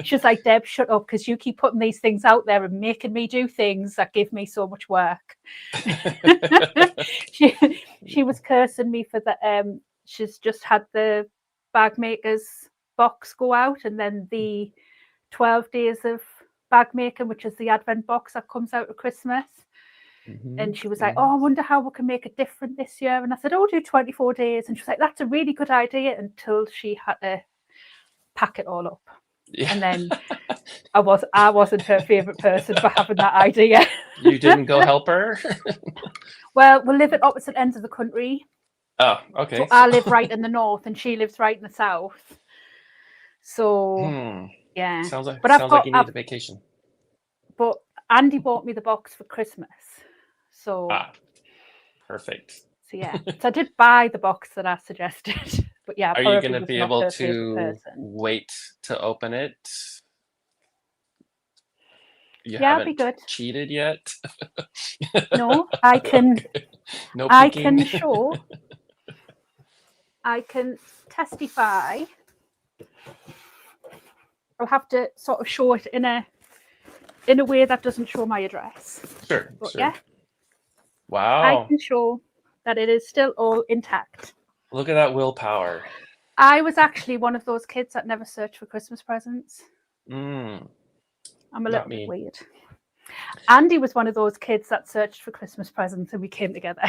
she's like, Deb, shut up, because you keep putting these things out there and making me do things that give me so much work. she she was cursing me for the she's just had the bag makers box go out, and then the 12 days of bag making, which is the advent box that comes out at Christmas. And she was like, "Oh, I wonder how we can make it different this year." And I said, "Oh, do 24 days." And she was like, "That's a really good idea," until she had to pack it all up. Yeah. And then I wasn't her favourite person for having that idea. You didn't go help her? Well, we live at opposite ends of the country. Oh, okay. So I live right in the north and she lives right in the south. So yeah. Sounds like you need a vacation. But Andy bought me the box for Christmas. So perfect. So yeah. So I did buy the box that I suggested. But yeah, Are you going probably to was be not able her favourite to person. wait to open it? You Yeah, it'll be haven't good. cheated yet? No, I can Okay. No I peeking? can I can testify. I'll have to sort of show it in a way that doesn't show my address. Sure, But sure. yeah, Wow. I can show that it is still all intact. Look at that willpower. I was actually one of those kids that never searched for Christmas presents. I'm a little bit weird. Andy was one of those kids that searched for Christmas presents and we came together.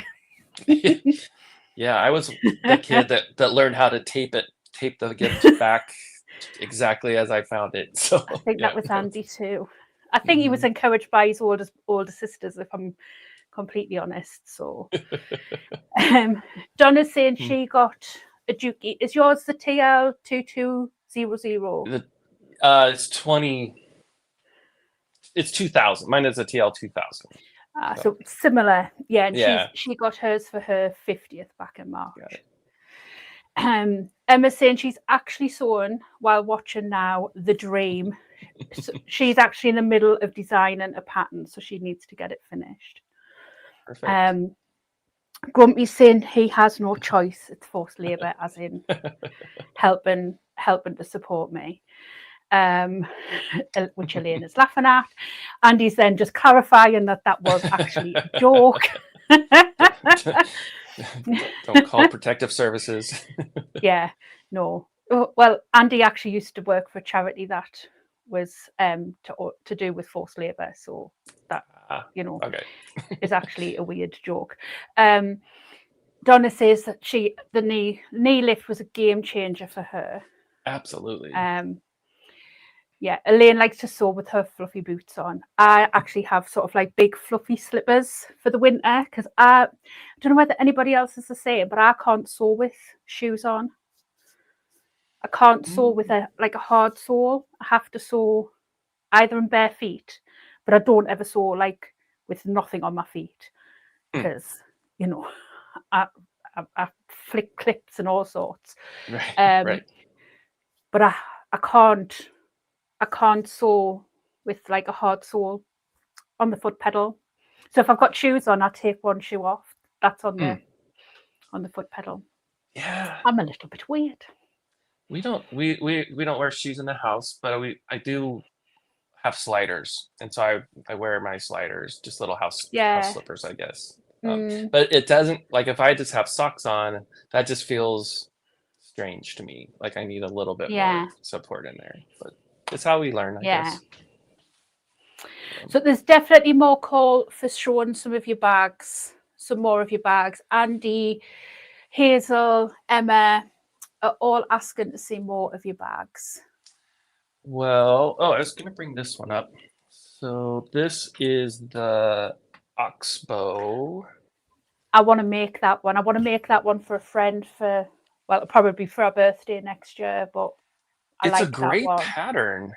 Yeah, I was the kid that learned how to tape the gift back exactly as I found it. So I think that was Andy too. I think he was encouraged by his older sisters, if I'm completely honest. So Donna's saying she got a Dookie. Is yours the TL2200? It's 20. It's 2000. Mine is a TL 2000. So similar, yeah. And yeah. she got hers for her 50th back in March. Emma's saying she's actually sewing while watching now The Dream. So she's actually in the middle of designing a pattern, so she needs to get it finished. Perfect. Grumpy's saying he has no choice. It's forced labour, as in helping to support me. Which Elaine is laughing at. And he's then just clarifying that was actually a joke. Don't call protective services. Yeah, no. Well, Andy actually used to work for a charity that was to do with forced labour, so that okay. is actually a weird joke. Donna says that the knee lift was a game changer for her. Absolutely. Yeah, Elaine likes to sew with her fluffy boots on. I actually have sort of like big fluffy slippers for the winter because I don't know whether anybody else is the same, but I can't sew with shoes on. I can't sew with a hard sole. I have to sew either in bare feet, but I don't ever sew like with nothing on my feet because I flick clips and all sorts. Right. Right. But I can't sew with like a hard sole on the foot pedal. So if I've got shoes on, I take one shoe off. That's on the foot pedal. Yeah. I'm a little bit weird. We don't wear shoes in the house, but I do have sliders, and so I wear my sliders, just little house slippers, I guess. But it doesn't, like, if I just have socks on, that just feels strange to me. Like I need a little bit more support in there, but it's how we learn, I guess. So there's definitely more call for showing some more of your bags. Andy, Hazel, Emma are all asking to see more of your bags. Well, I was going to bring this one up. So this is the Oxbow. I want to make that one. I want to make that one for a friend probably for our birthday next year, but it's a great pattern.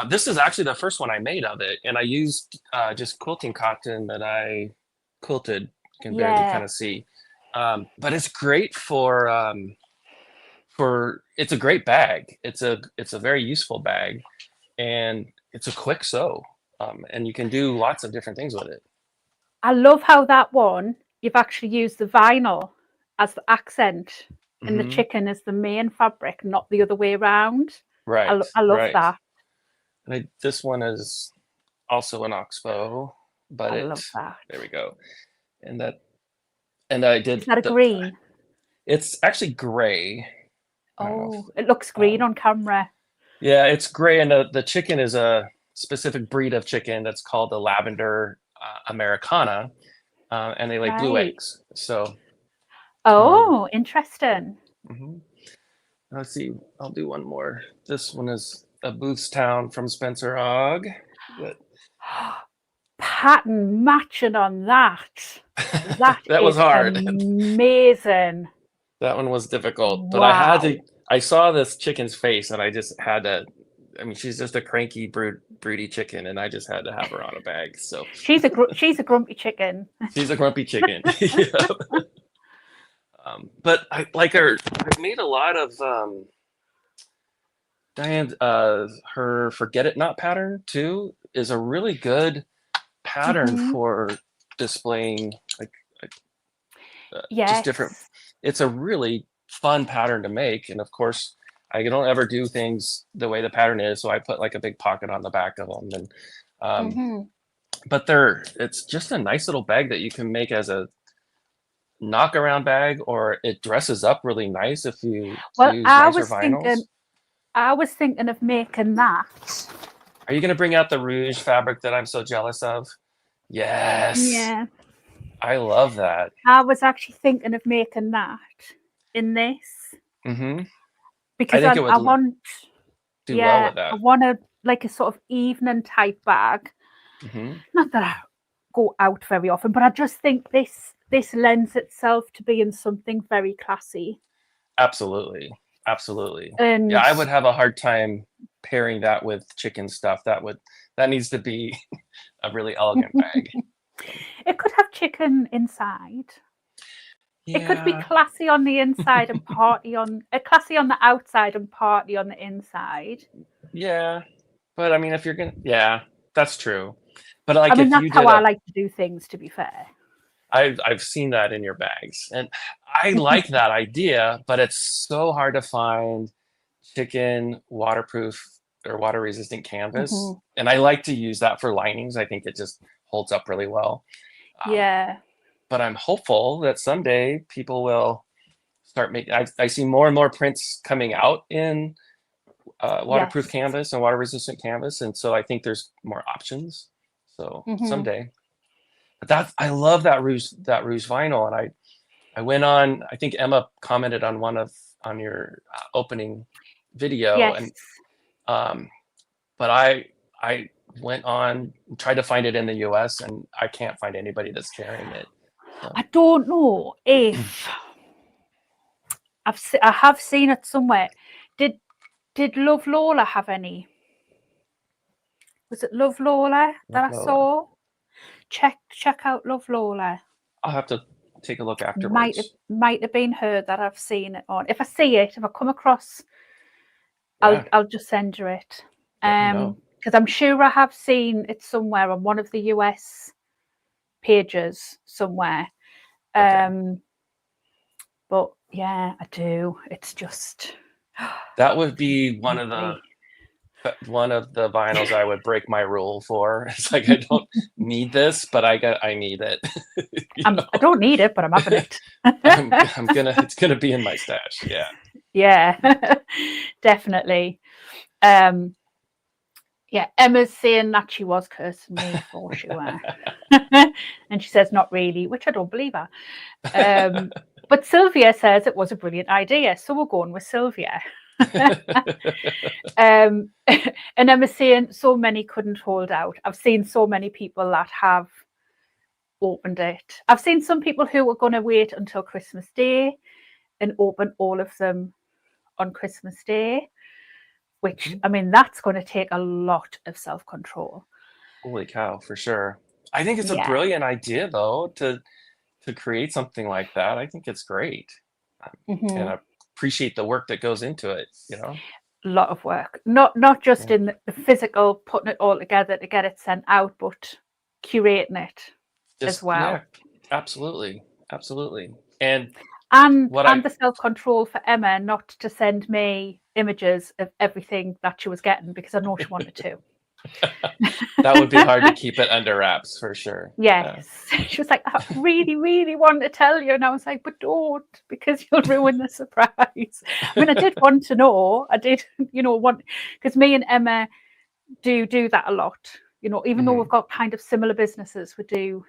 This is actually the first one I made of it, and I used just quilting cotton that I quilted. You can barely kind of see, but it's great for it's a great bag. It's a very useful bag, and it's a quick sew, and you can do lots of different things with it. I love how that one you've actually used the vinyl as the accent, and the chicken is the main fabric, not the other way around. Right. I love that. And this one is also an Oxbow, but I love that. There we go. And I did. Is that a green? It's actually gray. Oh, it looks green on camera. Yeah, it's gray, and the chicken is a specific breed of chicken that's called the lavender Americana, and they lay blue eggs. So. Interesting. Let's see. I'll do one more. This one is a Boothstown from Spencer Ogg. Pattern matching on that. That was hard. Amazing. That one was difficult, but I had to. I saw this chicken's face, and I just had to. I mean, she's just a cranky, broody chicken, and I just had to have her on a bag. So she's a grumpy chicken. She's a grumpy chicken. But I like her. I've made a lot of Diane. Her Forget It Not pattern too is a really good pattern for displaying just different. It's a really fun pattern to make, and of course I don't ever do things the way the pattern is, so I put like a big pocket on the back of them, and but it's just a nice little bag that you can make as a knock around bag, or it dresses up really nice if you use nicer vinyls. I was thinking of making that. Are you going to bring out the rouge fabric that I'm so jealous of? Yes. Yeah. I love that. I was actually thinking of making that in this. Because I want do well with that. I want a sort of evening type bag. Not that I go out very often, but I just think this lends itself to being something very classy. Absolutely. And I would have a hard time pairing that with chicken stuff. That needs to be a really elegant bag. It could have chicken inside. It could be Yeah. classy on the inside and classy on the outside and party on the inside. Yeah. But I mean, if you're gonna, yeah, that's true. But I like mean, if that's you how did I a, like to do things, to be fair. I've seen that in your bags, and I like that idea, but it's so hard to find chicken waterproof or water resistant canvas. Mhm. And I like to use that for linings. I think it just holds up really well. Um, Yeah. but I'm hopeful that someday people will start making. I see more and more prints coming out in waterproof Yes. canvas and water resistant canvas, and so I think there's more options. So Mhm. someday, but I love that rouge vinyl, and I went on. I think Emma commented on on your opening video, Yes. and um, but I went on and tried to find it in the U.S. and I can't find anybody that's carrying it. So I don't know if I have seen it somewhere. Did Love Lola have any? Was it Love Lola that I Lola. saw? Check out Love Lola. I'll have to take a look Might have afterwards. might have been her that I've seen it on. If I see it, if I come across, Yeah, I'll just send you it. let me know. Because I'm sure I have seen it somewhere on one of the US pages somewhere. Okay. But yeah, I do. It's just That would be lovely. one of the vinyls I would break my rule for. It's like I don't need this, but I need it. You I know, don't need it, but I'm having it. I'm gonna it's gonna be in my stash. Yeah. Yeah, definitely. Um, yeah, Emma's saying that she was cursing me for sure. And she says not really, which I don't believe her. But Sylvia says it was a brilliant idea, so we're going with Sylvia. And Emma's saying so many couldn't hold out. I've seen so many people that have opened it. I've seen some people who are going to wait until Christmas Day and open all of them on Christmas Day, which, I mean, that's going to take a lot of self-control. Holy cow, for sure. I think it's a Yeah. brilliant idea though to create something like that. I think it's great. And Mm-hmm. I appreciate the work that goes into it, you know? A lot of work, not just Yeah. in the physical putting it all together to get it sent out, but curating it as Just yeah, well. absolutely. Absolutely. And And what I the self-control for Emma not to send me images of everything that she was getting because I know she wanted to. that would be hard to keep it under wraps for sure. Yes. She was like, I really, really want to tell you. And I was like, but don't, because you'll ruin the surprise. I mean, I did want to know. I did, want, because me and Emma do that a lot. Even though we've Mhm. got kind of similar businesses, we do,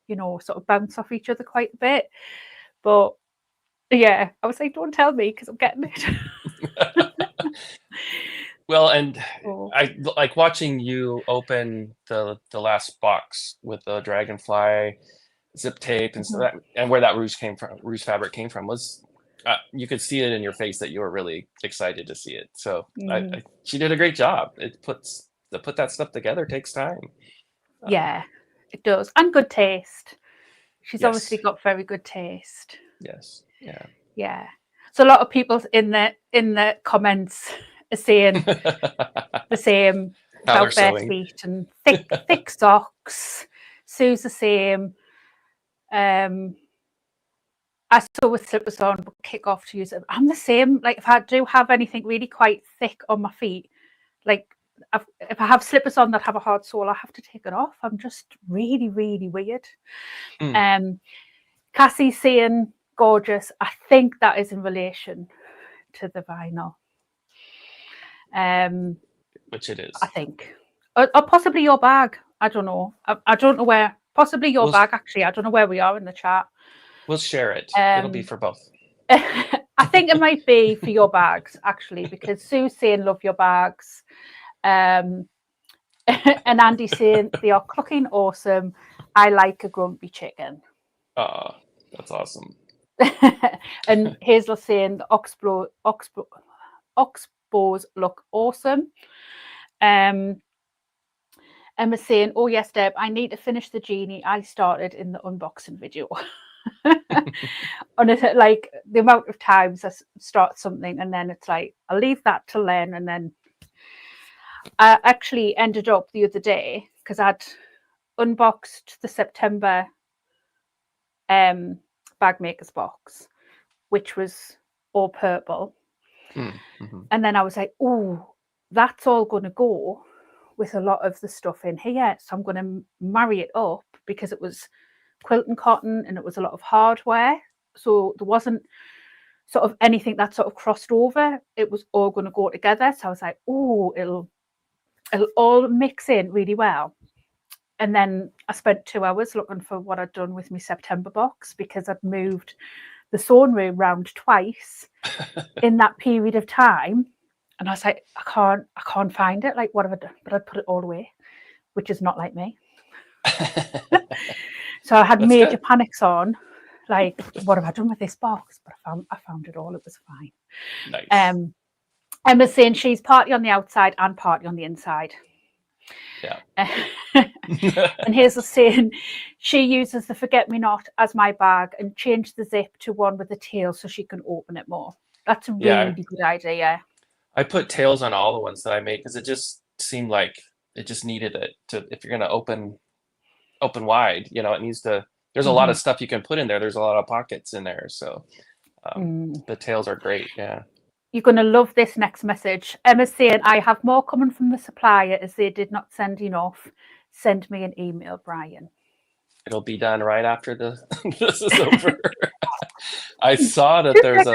sort of bounce off each other quite a bit. But yeah, I was like, don't tell me because I'm getting it. Well, and Oh. I like watching you open the last box with the dragonfly zip tape and so Mhm. that, and where that rouge fabric came from was you could see it in your face that you were really excited to see it. So Mm. she did a great job. To put that stuff together takes time. Um, Yeah, it does. And good taste. She's obviously yes, got very good taste. yes, yeah. Yeah. So a lot of people in the comments are saying the same How they're about bare sewing. feet and thick socks. Sue's the same. Um, I sew with slippers on, but kick off to use it. I'm the same. Like if I do have anything really quite thick on my feet, like if I have slippers on that have a hard sole, I have to take it off. I'm just really, really weird. Mm, Um, Cassie's saying gorgeous. I think that is in relation to the vinyl. which it I is. think, or possibly your bag. I don't know. I don't know where. Possibly your We'll bag. Actually, I don't know where we are in the chat. we'll share it. It'll be Um, for both. I think it might be for your bags actually, because Sue's saying love your bags, and Andy's saying they are cooking awesome. I like a grumpy chicken. That's awesome. And Hazel saying the oxbows look awesome. Emma saying, oh yes, Deb, I need to finish the genie I started in the unboxing video. On it, like the amount of times I start something and then it's like I'll leave that till then, and then I actually ended up the other day because I'd unboxed the September bag makers box, which was all purple, and then I was like, oh, that's all going to go with a lot of the stuff in here, so I'm going to marry it up because it was quilting cotton and it was a lot of hardware, so there wasn't sort of anything that sort of crossed over. It was all going to go together, so I was like, oh, it'll all mix in really well. And then I spent 2 hours looking for what I'd done with my September box because I'd moved the sewing room round twice in that period of time. And I was like, I can't find it. Like, what have I done? But I'd put it all away, which is not like me. So I had That's major good. panics on, like, what have I done with this box? But I found it all. It was fine. Nice. Emma's saying she's partly on the outside and partly on the inside. Yeah. And here's a saying, she uses the forget-me-not as my bag and changed the zip to one with a tail so she can open it more. That's a really good idea. I put tails on all the ones that I made because it just seemed like it just needed it to, if you're going to open wide, it needs to, there's a lot of stuff you can put in there. There's a lot of pockets in there. So the tails are great. Yeah. You're going to love this next message. Emma's saying, I have more coming from the supplier as they did not send enough. Send me an email, Bryan. It'll be done right after this is over. I saw that there's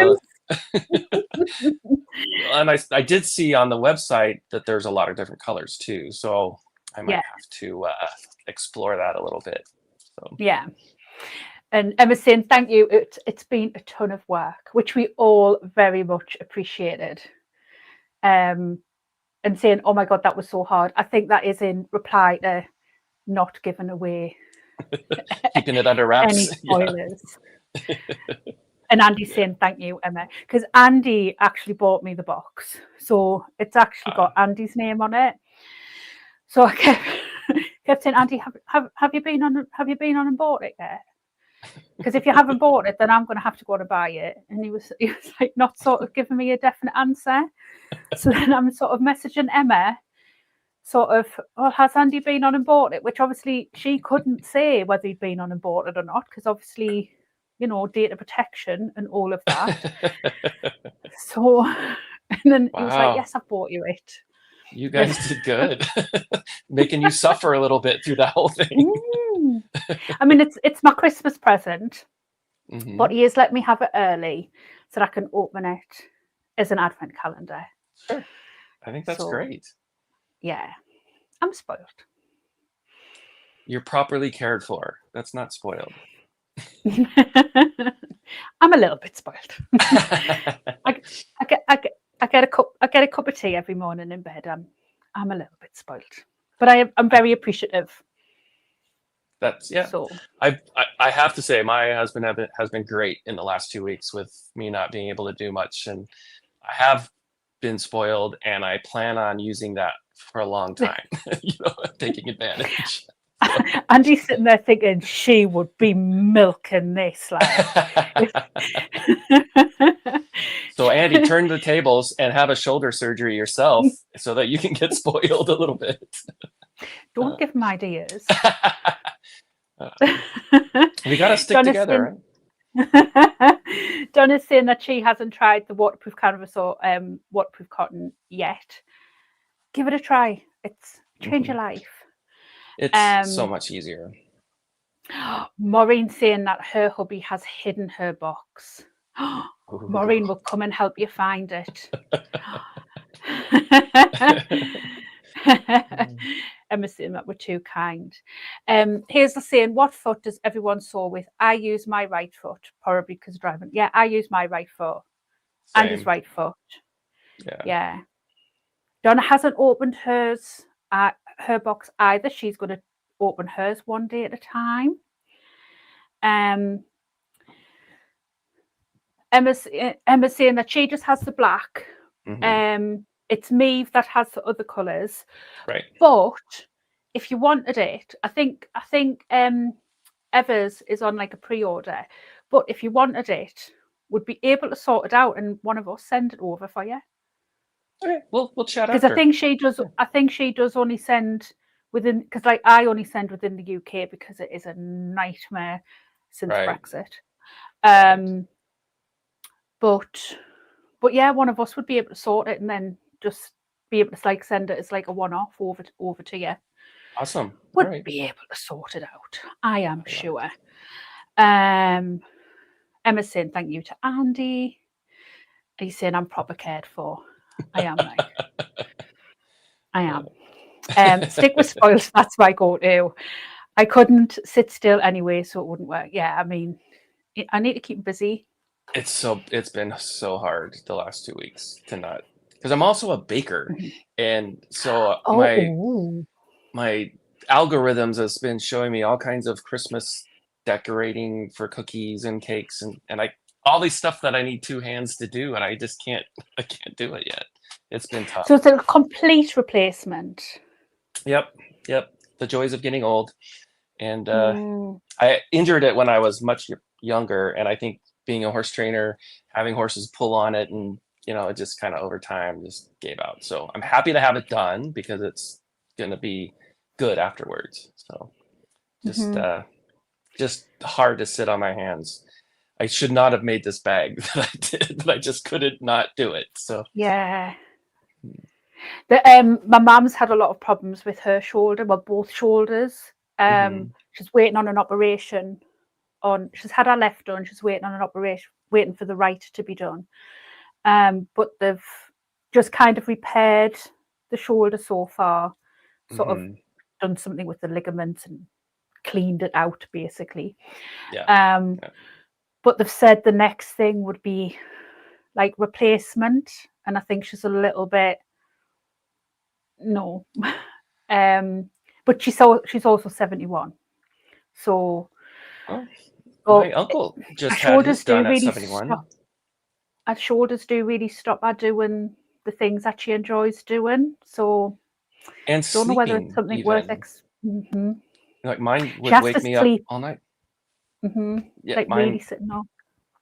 and I did see on the website that there's a lot of different colors too. So I might have to explore that a little bit. So. Yeah. And Emma's saying, thank you. It's been a ton of work, which we all very much appreciated. And saying, oh my God, that was so hard. I think that is in reply to not giving away keeping it under wraps. Any spoilers. Yeah. And Andy's saying, thank you, Emma. Because Andy actually bought me the box. So it's actually got Andy's name on it. So I kept saying, Andy, have you been on and bought it yet? Because if you haven't bought it, then I'm going to have to go and buy it. And he was like not sort of giving me a definite answer. So then I'm sort of messaging Emma, sort of, oh, has Andy been on and bought it? Which obviously she couldn't say whether he'd been on and bought it or not, because obviously, data protection and all of that. So, and then he was like, yes, I've bought you it. You guys did good. Making you suffer a little bit through that whole thing. I mean, it's my Christmas present, but he has let me have it early so that I can open it as an advent calendar. Sure. I think that's great. Yeah. I'm spoiled. You're properly cared for. That's not spoiled. I'm a little bit spoiled. I get a cup of tea every morning in bed. I'm a little bit spoiled, but I'm very appreciative. That's So I have to say my husband has been great in the last 2 weeks with me not being able to do much, and I have been spoiled, and I plan on using that for a long time. Taking advantage. Andy's sitting there thinking she would be milking this. Like. So Andy, turn the tables and have a shoulder surgery yourself so that you can get spoiled a little bit. Don't give him ideas. We got to stick together. Right? Donna's saying that she hasn't tried the waterproof canvas or waterproof cotton yet. Give it a try. It's change your life. It's so much easier. Maureen saying that her hubby has hidden her box. Maureen will come and help you find it. Emma saying that we're too kind. Here's the saying, what foot does everyone sew with? I use my right foot, probably because driving. Yeah, I use my right foot. And his right foot. Yeah. Donna hasn't opened hers, her box either. She's going to open hers one day at a time. Emma's saying that she just has the black. It's Meave that has the other colours. Right. But if you wanted it, I think Evers is on like a pre-order, but if you wanted it, we'd be able to sort it out and one of us send it over for you. Okay, we'll chat Because I after. think she does. Yeah. I think she does only send within. Because like I only send within the UK because it is a nightmare since Right. Brexit. Right. But yeah, one of us would be able to sort it and then just be able to like send it as like a one-off over to you. Awesome. All Would right. be able to sort it out. I am I love sure. Emma's saying thank you to Andy. He's saying I'm proper cared for. I am like. I am. Stick with spoils. That's my go-to. I couldn't sit still anyway, so it wouldn't work. Yeah, I mean, I need to keep busy. It's been so hard the last 2 weeks to not, because I'm also a baker, and so Oh, my algorithms has been showing me all kinds of Christmas decorating for cookies and cakes and I all these stuff that I need two hands to do, and I just can't I can't do it yet. It's been tough. so it's a complete replacement. Yep. The joys of getting old. And Mm, I injured it when I was much younger, and I think being a horse trainer, having horses pull on it, and it just kind of over time just gave out. So I'm happy to have it done because it's going to be good afterwards. So just mhm. just hard to sit on my hands. I should not have made this bag that I did, but I just couldn't not do it. So Yeah. My mum's had a lot of problems with her shoulder, well, both shoulders. mhm. She's waiting on an operation. She's had her left done. She's waiting on an operation, waiting for the right to be done. But they've just kind of repaired the shoulder so far, sort of Mhm. done something with the ligaments and cleaned it out, basically. Yeah. Um, Yeah. but they've said the next thing would be like replacement, and I think she's a little bit no. But she's also 71, so Well, but my uncle our just had his shoulders do done at really 71. stop. Our shoulders do really stop her doing the things that she enjoys doing. So And don't know whether it's sleeping something worth. even. Mm-hmm. Like mine She would has wake to me up sleep. all night. Mm-hmm. Yeah, Like really mine sitting up.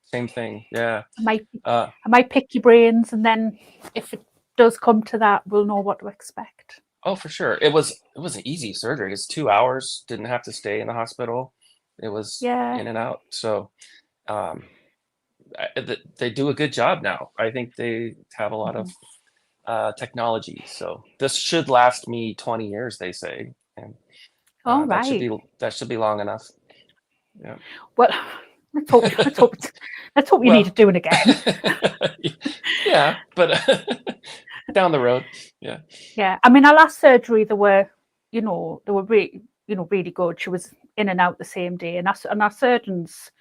same thing. Yeah. I might Uh I might pick your brains, and then if it does come to that, we'll know what to expect. oh, for sure. It was an easy surgery. It's 2 hours. Didn't have to stay in the hospital. It was Yeah. in and out. So um they do a good job now. I think they have a lot of Mm-hmm. technology. So this should last me 20 years, they say, and All that should right. be long enough. Yeah. Well, let's hope you need to Well, do it again. yeah, but down the road. Yeah. Yeah, I mean, our last surgery, they were really, really good. She was in and out the same day, and our surgeons,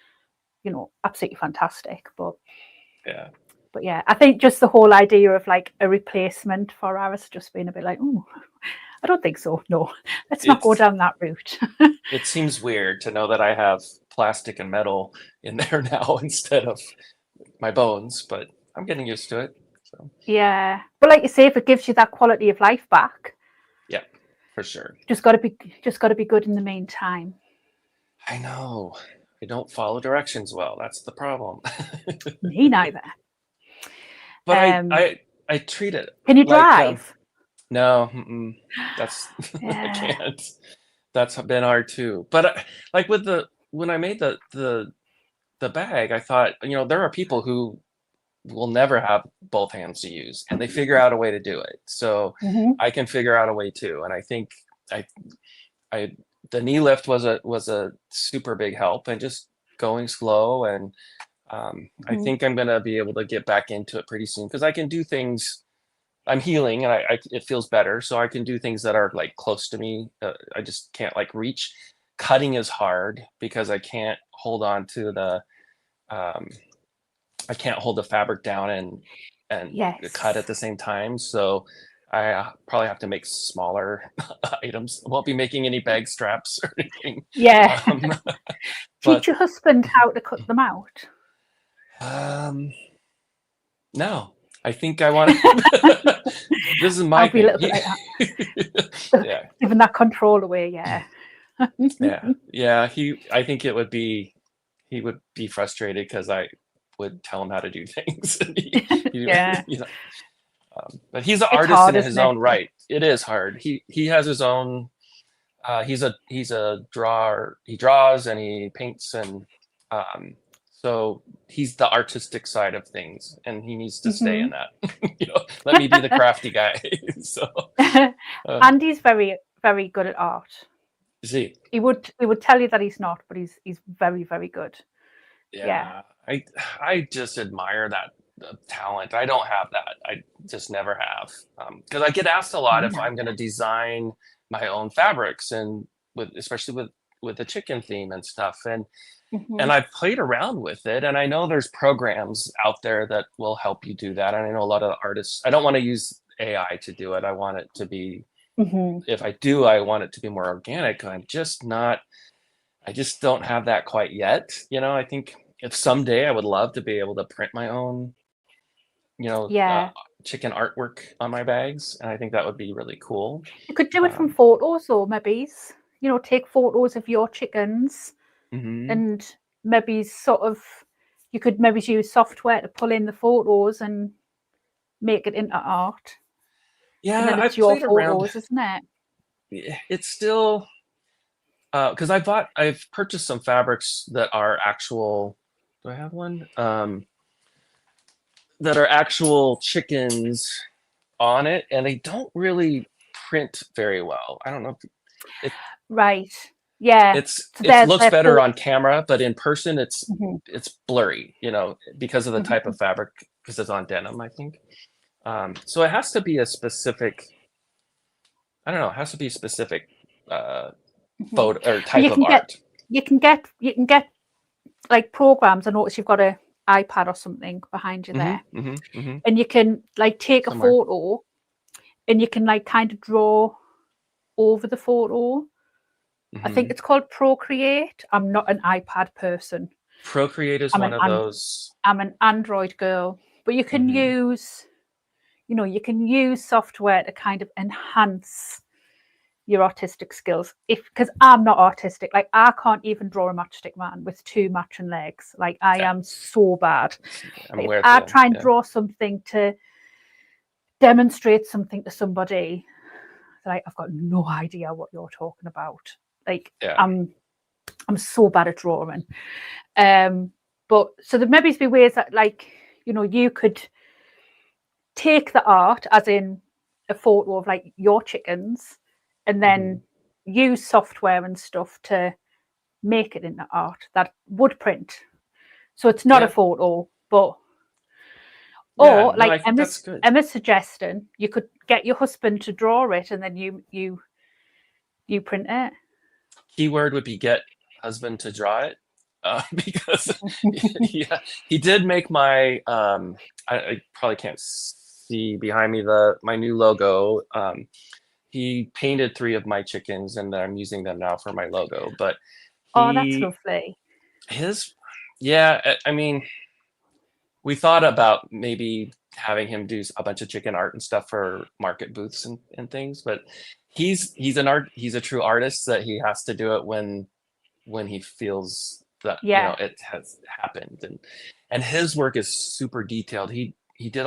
absolutely fantastic. Yeah. But yeah, I think just the whole idea of like a replacement for her has just been a bit like, oh, I don't think so. No, let's not go It's down that route. it seems weird to know that I have plastic and metal in there now instead of my bones, but I'm getting used to it. So Yeah, but like you say, if it gives you that quality of life back, yeah, for sure. just got to be good in the meantime. I know. I don't follow directions well. That's the problem. Me neither. But Um, I treat it can you like drive? no, that's I Yeah. can't. That's been hard too. But like with when I made the bag, I thought, there are people who will never have both hands to use, and they figure out a way to do it. So Hmm. I can figure out a way too. And I think I I the knee lift was a super big help, and just going slow. And I Hmm. think I'm gonna be able to get back into it pretty soon because I can do things. I'm healing, and it feels better, so I can do things that are like close to me. I just can't like reach. Cutting is hard because I can't hold on to um, I can't hold the fabric down and cut at Yes. the same time. So I probably have to make smaller items. I won't be making any bag straps or anything. Yeah. Um, Teach but your husband how to cut them out. um, no, I think I want to. This is I'll my be a thing. little bit like that. Yeah. Giving that control away, yeah. Yeah. I think he would be frustrated because I would tell him how to do things. Yeah, You know, but he's an it's artist hard, in isn't his it? own right. It is hard. He has his own. He's a drawer. He draws and he paints, and um, so he's the artistic side of things, and he needs to stay in Hmm. that. Let me be the crafty guy. So, uh, Andy's very, very good at art. see, He would tell you that he's not, but he's very, very good. Yeah. yeah, I just admire that talent. I don't have that. I just never have. Because I get asked a lot if No. I'm going to design my own fabrics, and especially with the chicken theme and stuff. And Hmm. I've played around with it, and I know there's programs out there that will help you do that. And I know a lot of artists. I don't want to use AI to do it. I want it to be. Hmm. If I do, I want it to be more organic. I'm just not. I just don't have that quite yet. I think if someday I would love to be able to print my own, you know, uh, Yeah. chicken artwork on my bags, and I think that would be really cool. You could do it from Um, photos, or maybe, take photos of your chickens, mhm. and maybe sort of, you could maybe use software to pull in the photos and make it into art. And Yeah, then it's I've your played around. photos, isn't it? It's still because I've purchased some fabrics that are actual. Do I have one? That are actual chickens on it, and they don't really print very well. I don't know. It Right. Yeah. So it there's looks their better photo. on camera, but in person Hmm. it's blurry, because of the type Hmm. of fabric, because it's on denim, I think. So it has to be a specific, I don't know, it has to be a specific uh, Hmm. photo or But type of art. you can get like programs. I notice you've got a iPad or something behind you there, and you can like take a Somewhere. photo, and you can like kind of draw over the photo. I think hmm it's called Procreate. I'm not an iPad person. Procreate is I'm one an of an those. I'm an Android girl. But you can hmm use, software to kind of enhance your artistic skills. Because I'm not artistic, like I can't even draw a matchstick man with two matching legs. Like I Yeah, am so bad. I'm Like if with I you. try and Yeah, draw something to demonstrate something to somebody, like I've got no idea what you're talking about. Like yeah, I'm so bad at drawing. But so there maybe be ways that, like, you could take the art, as in a photo of like your chickens, and hmm then use software and stuff to make it into art that would print. So it's not a yeah, photo, but, yeah. or No, like I think that's good. Emma's suggesting, you could get your husband to draw it, and then you print it. Keyword would be get husband to draw it, because yeah, he did make my. I probably can't see behind me the my new logo. He painted 3 of my chickens, and I'm using them now for my logo. But Oh, that's he lovely. his yeah, I mean, we thought about maybe having him do a bunch of chicken art and stuff for market booths and things, but he's a true artist, that he has to do it when he feels that Yeah. it has happened, and his work is super detailed. He does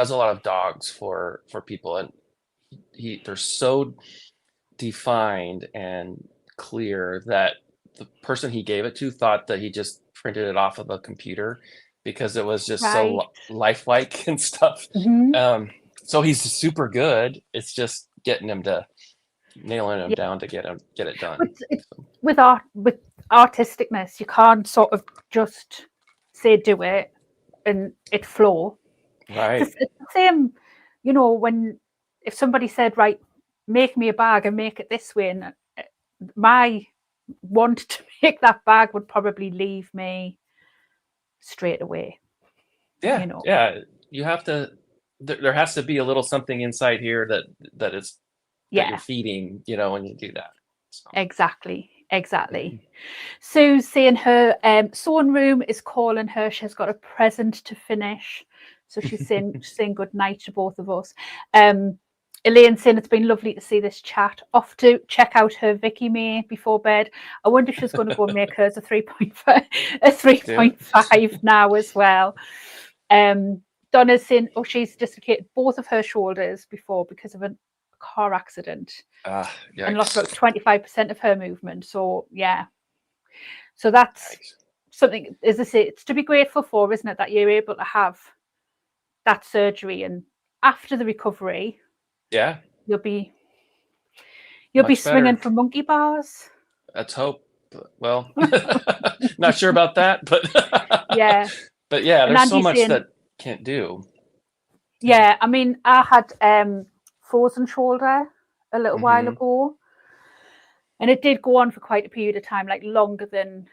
a lot of dogs for people, and they're so defined and clear that the person he gave it to thought that he just printed it off of a computer, because it was just so Right. lifelike and stuff. Hmm. um so he's super good. It's just getting him to nailing him Yeah. down to get it done. With artisticness, you can't sort of just say do it and it flow. Right. It's the same, when if somebody said, right, make me a bag and make it this way, and my want to make that bag would probably leave me straight away. Yeah, You know. yeah. You have to. There has to be a little something inside here that is that you're Yeah, feeding. When you do that. So. exactly. Sue's saying her sewing room is calling her. She's got a present to finish, so she's saying good night to both of us. Um, Elaine saying it's been lovely to see this chat. Off to check out her Vicky May before bed. I wonder if she's going to go and make hers a 3.5, a Yeah. 3.5 now as well. Donna's saying, oh, she's dislocated both of her shoulders before because of a car accident and lost about 25% of her movement. So yeah, so that's something, as I say, it's to be grateful for, isn't it, that you're able to have that surgery, and after the recovery, yeah, you'll be Much swinging better. from monkey bars. Let's hope. Well, not sure about that, but Yeah. but yeah, And there's so Andy's much saying, that can't do. yeah, I mean, I had frozen shoulder a little while ago, and it did go on for quite a period of time, like longer than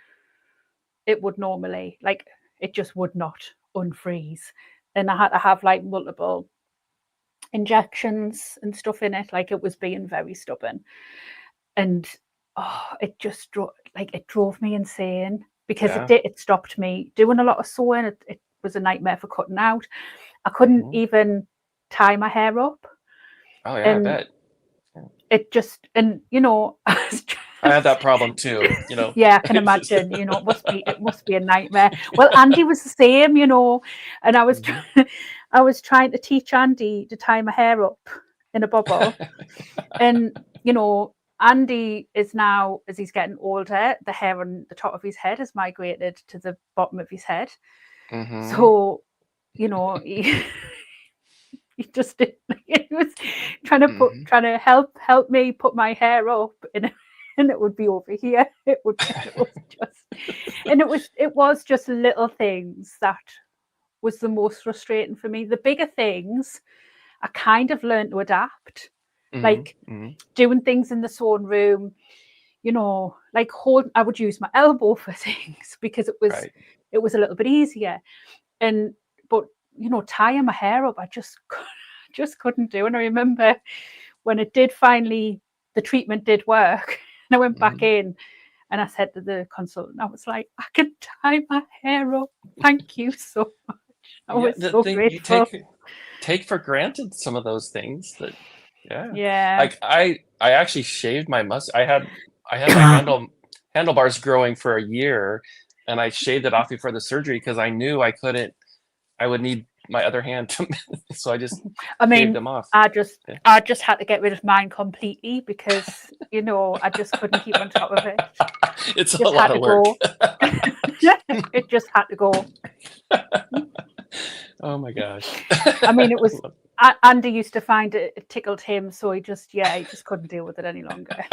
it would normally. Like it just would not unfreeze, and I had to have like multiple injections and stuff in it. Like it was being very stubborn, and it just drove me insane because Yeah. it stopped me doing a lot of sewing. It was a nightmare for cutting out. I couldn't even tie my hair up. Oh yeah, I And bet. it just, and you know, I had that problem too, you know. yeah, I can imagine, you know, it must be a nightmare. Well, Andy was the same, you know, and I was I was trying to teach Andy to tie my hair up in a bubble. And, you know, Andy is now, as he's getting older, the hair on the top of his head has migrated to the bottom of his head. So, you know, he just did, he was trying to help me put my hair up and it would be over here. It was just, and it was just little things that was the most frustrating for me. The bigger things, I kind of learned to adapt, like doing things in the sewing room, you know, like I would use my elbow for things because it was a little bit easier. But you know, tying my hair up, I just couldn't do. And I remember when it did finally, the treatment did work, and I went back in and I said to the consultant, I was like, I can tie my hair up. Thank you so much. I was The so thing grateful. you take for granted some of those things that Yeah. like I actually shaved my I had my handlebars growing for a year, and I shaved it off before the surgery because I knew I would need my other hand to so I just shaved them off. I just had to get rid of mine completely because, you know, I just couldn't keep on top of it. It's a lot of work. It just had to go. Oh my gosh. I mean, it was Andy used to find it tickled him, so he just couldn't deal with it any longer.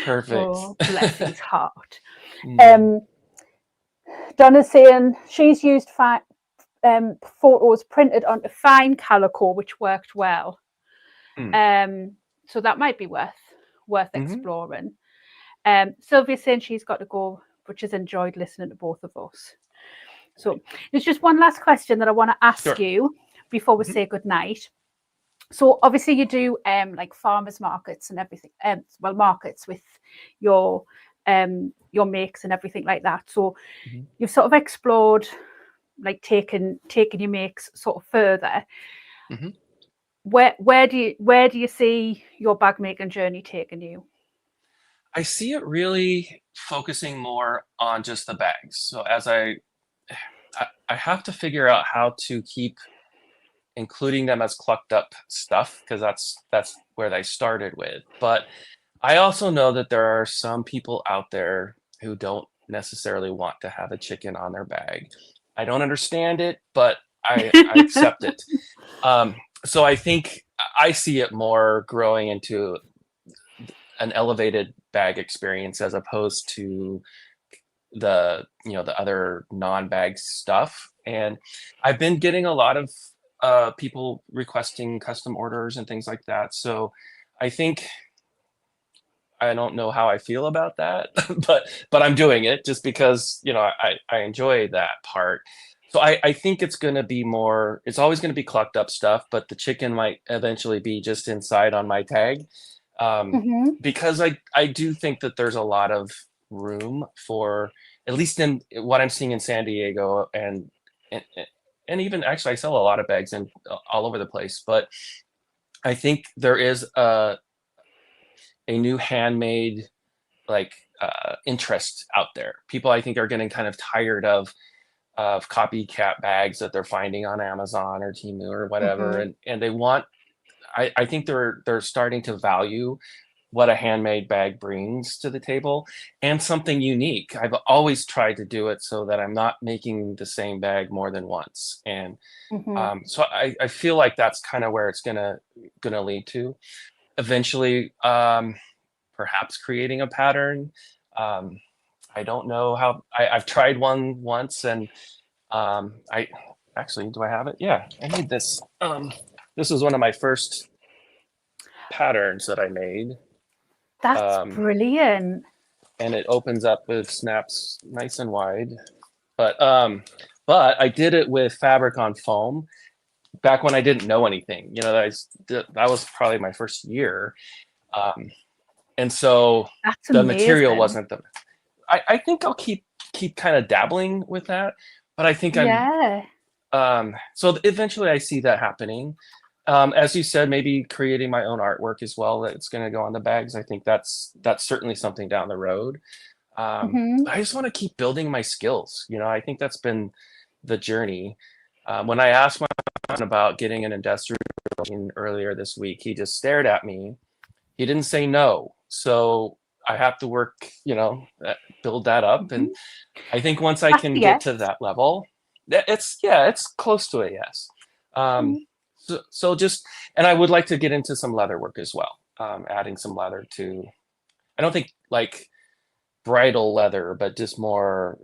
Perfect. Oh, bless his heart. Donna's saying she's used photos printed onto fine calico, which worked well. So that might be worth exploring. Sylvia's saying she's got to go, but she's enjoyed listening to both of us. So there's just one last question that I want to ask you before we say goodnight. So obviously you do like farmers markets and everything, markets with your makes and everything like that. So you've sort of explored like taking your makes sort of further. Where do you see your bag making journey taking you? I see it really focusing more on just the bags. So as I have to figure out how to keep including them as clucked up stuff, because that's where they started with. But I also know that there are some people out there who don't necessarily want to have a chicken on their bag. I don't understand it, but I accept it. So I think I see it more growing into an elevated bag experience as opposed to the other non-bag stuff. And I've been getting a lot of people requesting custom orders and things like that. So I think, I don't know how I feel about that, but I'm doing it just because, you know, I enjoy that part. So I think it's going to be more, it's always going to be clucked up stuff, but the chicken might eventually be just inside on my tag. Because I do think that there's a lot of room for, at least in what I'm seeing in San Diego and and even actually I sell a lot of bags and all over the place, but I think there is a new handmade like interest out there. People I think are getting kind of tired of copycat bags that they're finding on Amazon or Temu or whatever, Hmm. and they want. I think they're starting to value what a handmade bag brings to the table and something unique. I've always tried to do it so that I'm not making the same bag more than once, and Hmm. so I feel like that's kind of where it's gonna lead to eventually. Perhaps creating a pattern. Um, I don't know how. I've tried one once, and I actually do I have it? Yeah, I made this. This was one of my first patterns that I made, That's um, brilliant. and it opens up with snaps nice and wide. But um, but I did it with fabric on foam back when I didn't know anything. That was probably my first year, um, and so That's the material amazing. wasn't the. I think I'll keep kind of dabbling with that, but I think I'm Yeah. so eventually I see that happening. As you said, maybe creating my own artwork as well that's going to go on the bags. I think that's certainly something down the road. Hmm. I just want to keep building my skills. I think that's been the journey. When I asked my son about getting an industrial machine earlier this week, he just stared at me. He didn't say no. So I have to work, build that up. And Hmm. I think once I That's can a get yes. to that level, it's close to a yes. Um, Mm. so just, and I would like to get into some leather work as well. Adding some leather to, I don't think like bridal leather, but just more,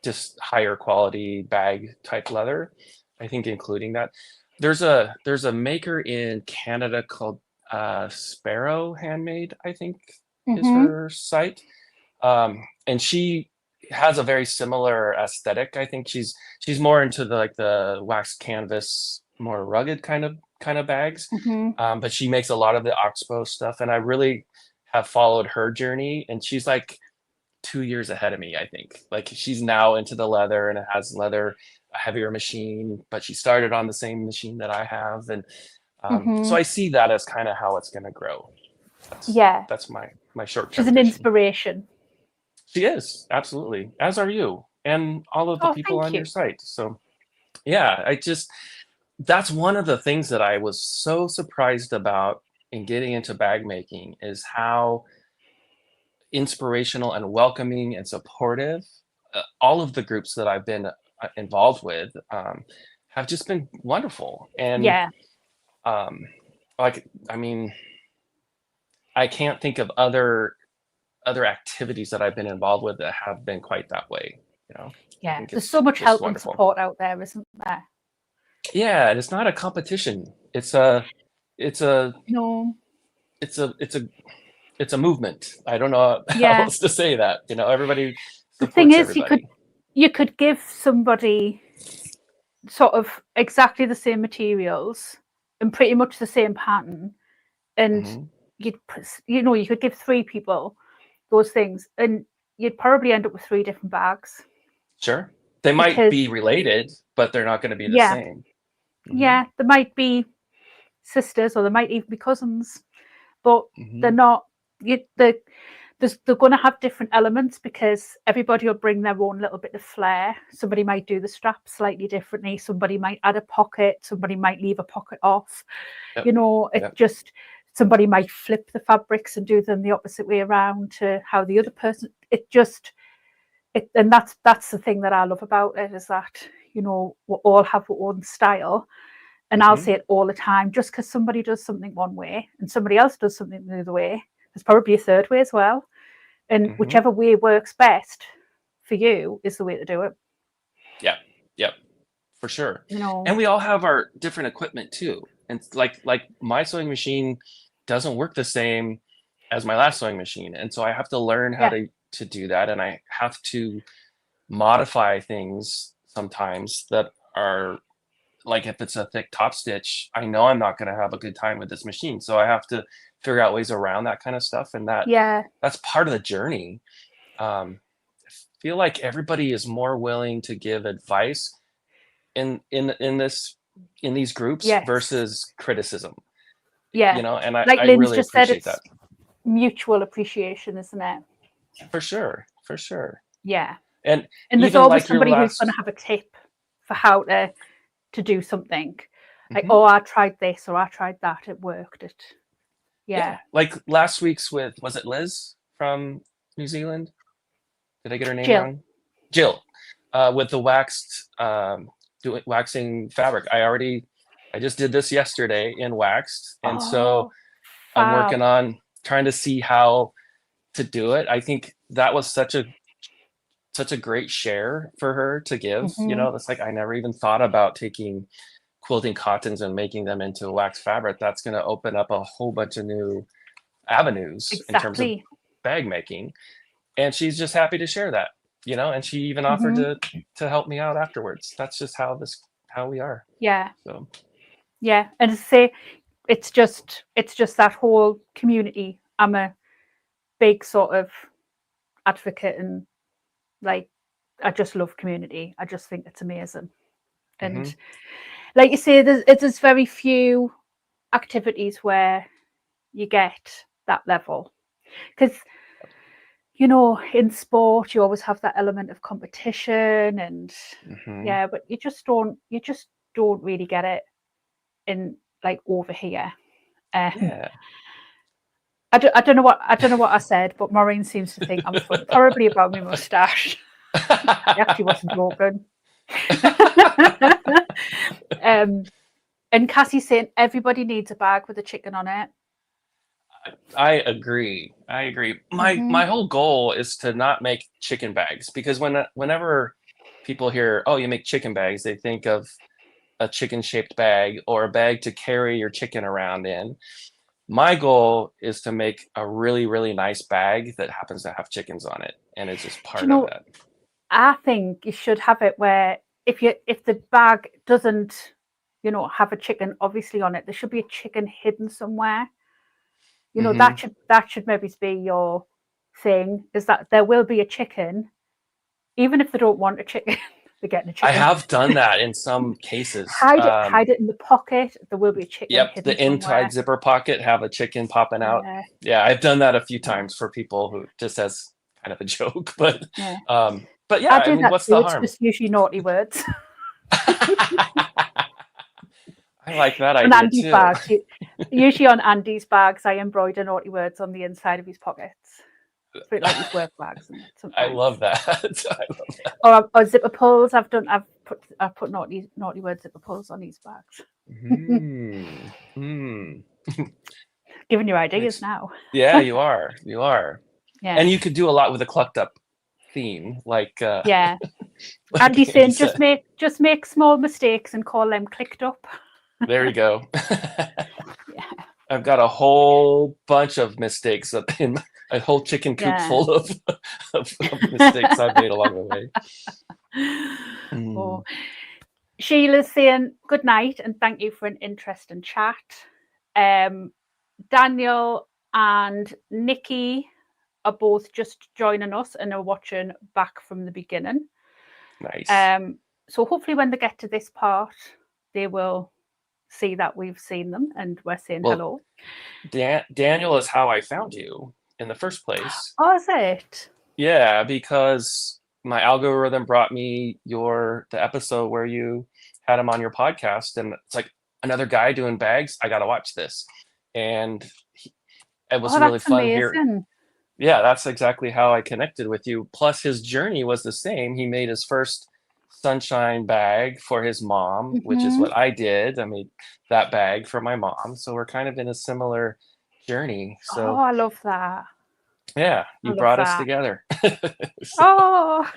just higher quality bag type leather. I think including that. There's a maker in Canada called Sparrow Handmade, I think is Hmm. her site. And she has a very similar aesthetic. I think she's more into the wax canvas, more rugged kind of bags. Hmm. But she makes a lot of the oxbow stuff, and I really have followed her journey. And she's like 2 years ahead of me, I think. Like she's now into the leather and it has leather, a heavier machine, but she started on the same machine that I have, and so Hmm. I see that as kind of how it's going to grow. That's Yeah. that's my short She's term an vision. inspiration. She is, absolutely, as are you and all of the Oh, people thank on your you. site. So yeah, that's one of the things that I was so surprised about in getting into bag making is how inspirational and welcoming and supportive all of the groups that I've been involved with have just been wonderful. And Yeah. um, like, I mean, I can't think of other activities that I've been involved with that have been quite that way. I Yeah. think There's so it's much just help and wonderful. support out there, isn't there? Yeah, and it's not a competition. It's a No. it's a it's a it's a movement. I don't know how Yeah. else to say that. Everybody The thing supports is, everybody. you could give somebody sort of exactly the same materials and pretty much the same pattern, and Hmm. you'd you could give three people those things, and you'd probably end up with three different bags Sure. They might because be related, but they're not going to be the yeah, same. Hmm. yeah, there might be sisters or there might even be cousins, but they're Hmm. not. The they're going to have different elements because everybody will bring their own little bit of flair. Somebody might do the strap slightly differently. Somebody might add a pocket. Somebody might leave a pocket off. Yep. It Yep. just somebody might flip the fabrics and do them the opposite way around to how the other person. And that's the thing that I love about it is that we all have our own style. And I'll Hmm. say it all the time, just because somebody does something one way and somebody else does something the other way, there's probably a third way as well. And Hmm. whichever way works best for you is the way to do it. Yep. Yep. For sure. You know, And we all have our different equipment too. And like my sewing machine doesn't work the same as my last sewing machine. And so I have to learn how yeah, to do that. And I have to modify things sometimes that are like if it's a thick top stitch, I know I'm not going to have a good time with this machine. So I have to figure out ways around that kind of stuff. And yeah, that's part of the journey. I feel like everybody is more willing to give advice in these groups Yes. versus criticism. Yeah. And Like I Lynn's really just said, appreciate it's that. mutual appreciation, isn't it? For sure. Yeah. And And there's even always like your somebody who's going to last. have a tip for how to do something. Like, Mhm. oh, I tried this or I tried that. It worked. Yeah, Yeah. like last week's with, was it Liz from New Zealand? Did I get her name Jill. wrong? Jill, with the waxing fabric. I just did this yesterday in waxed, and so Oh, I'm fab. working on trying to see how to do it. I think that was such a great share for her to give. Hmm. It's like I never even thought about taking quilting cottons and making them into wax fabric. That's going to open up a whole bunch of new avenues in terms of Exactly. bag making, and she's just happy to share that. And she even offered Hmm. to help me out afterwards. That's just how we are. Yeah. So Yeah. And to say, it's just that whole community. I'm a big sort of advocate, and like, I just love community. I just think it's amazing. hmm And like you say, there's very few activities where you get that level, because in sport you always have that element of competition, and hmm yeah, but you just don't really get it in, like, over here. um yeah. I don't know what I said, but Maureen seems to think I'm funny, probably about my mustache. It actually wasn't joking. um and Cassie's saying everybody needs a bag with a chicken on it. I agree. My Hmm. whole goal is to not make chicken bags, because whenever people hear, oh, you make chicken bags, they think of a chicken shaped bag or a bag to carry your chicken around in. My goal is to make a really, really nice bag that happens to have chickens on it, and it's just Do you part of know, that. I think you should have it where if the bag doesn't, have a chicken obviously on it, there should be a chicken hidden somewhere. hmm That should maybe be your thing, is that there will be a chicken, even if they don't want a chicken, they're getting a I chicken. have done that in some cases. Hide it in the pocket. There will be a chicken Yep, hidden the inside somewhere. zipper pocket have a chicken popping out. Yeah, Yeah, I've done that a few yeah, times for people who just as kind of a joke, but yeah. yeah, I I do mean, that what's too. the It's harm? just usually naughty words. I like that On idea Andy's too. bags, usually on Andy's bags, I embroider naughty words on the inside of his pockets. It's a bit like his work bags, and I sometimes. love that. I love that. Or zipper pulls. I've put naughty word zipper pulls on these bags. Mm, mm. Giving you ideas Makes, now. yeah, you are. You are. Yeah, And you could do a lot with a clucked up theme, like yeah. like Andy Andy saying said. just make small mistakes and call them clicked up. There you go. Yeah, I've got a whole bunch of mistakes up in a whole chicken coop yeah. full of mistakes I've made along the way. Oh, Mm. Sheila's saying good night and thank you for an interesting chat. Um, Daniel and Nikki are both just joining us and are watching back from the beginning. Nice. So hopefully when they get to this part, they will see that we've seen them and we're saying Well, hello. Daniel is how I found you in the first place. Oh, is it? Yeah, because my algorithm brought me the episode where you had him on your podcast, and it's like another guy doing bags. I got to watch this, and it was Oh, really that's fun here. amazing. Yeah, that's exactly how I connected with you. Plus, his journey was the same. He made his first sunshine bag for his mom, which is Hmm. what I did. I made that bag for my mom. So we're kind of in a similar journey. Oh, So I love that. yeah, I you love brought us that. together. So, Oh.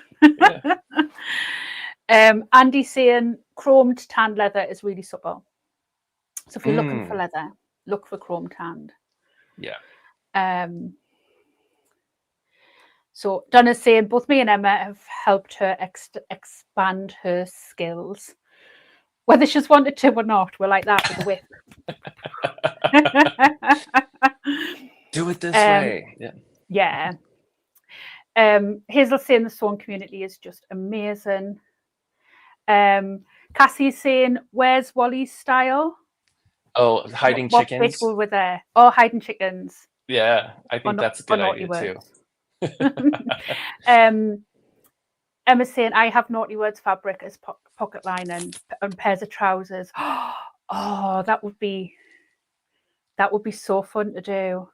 yeah. Andy saying chromed tanned leather is really supple. So if you're looking for Mm, leather, look for chrome tanned. yeah. Um, so Donna's saying both me and Emma have helped her expand her skills. Whether she's wanted to or not, we're like that with the whip. Do it this um, way. Yeah. yeah. Hazel saying the sewing community is just amazing. Cassie's saying, "Where's Wally's style?" Oh, hiding What bit chickens. were we there? Oh, hiding chickens. Yeah, I think that's a good Naughty idea words. too. Emma's saying, "I have naughty words fabric as pocket lining and pairs of trousers." Oh, that would be so fun to do.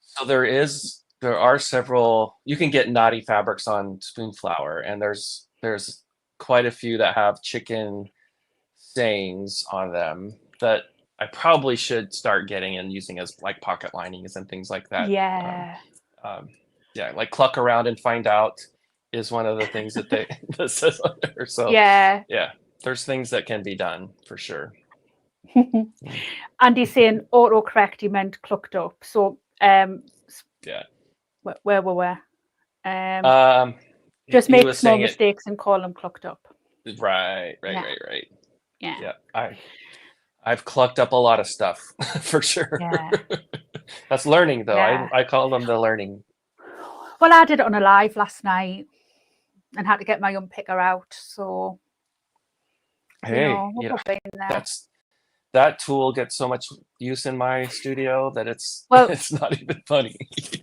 So there are several, you can get naughty fabrics on Spoonflower, and there's quite a few that have chicken sayings on them that I probably should start getting and using as like pocket linings and things like that. Yeah. Yeah, like cluck around and find out is one of the things that they that says on there. So Yeah. there's things that can be done for sure. Andy's saying autocorrect, he meant clucked up. So Yeah. where were we? Just He make was small saying mistakes and call them clucked up. right. Yeah. I've clucked up a lot of stuff for sure. Yeah. That's learning though. Yeah. I call them the learning. Well, I did it on a live last night and had to get my unpicker out. So Hey, that tool gets so much use in my studio that it's not even funny.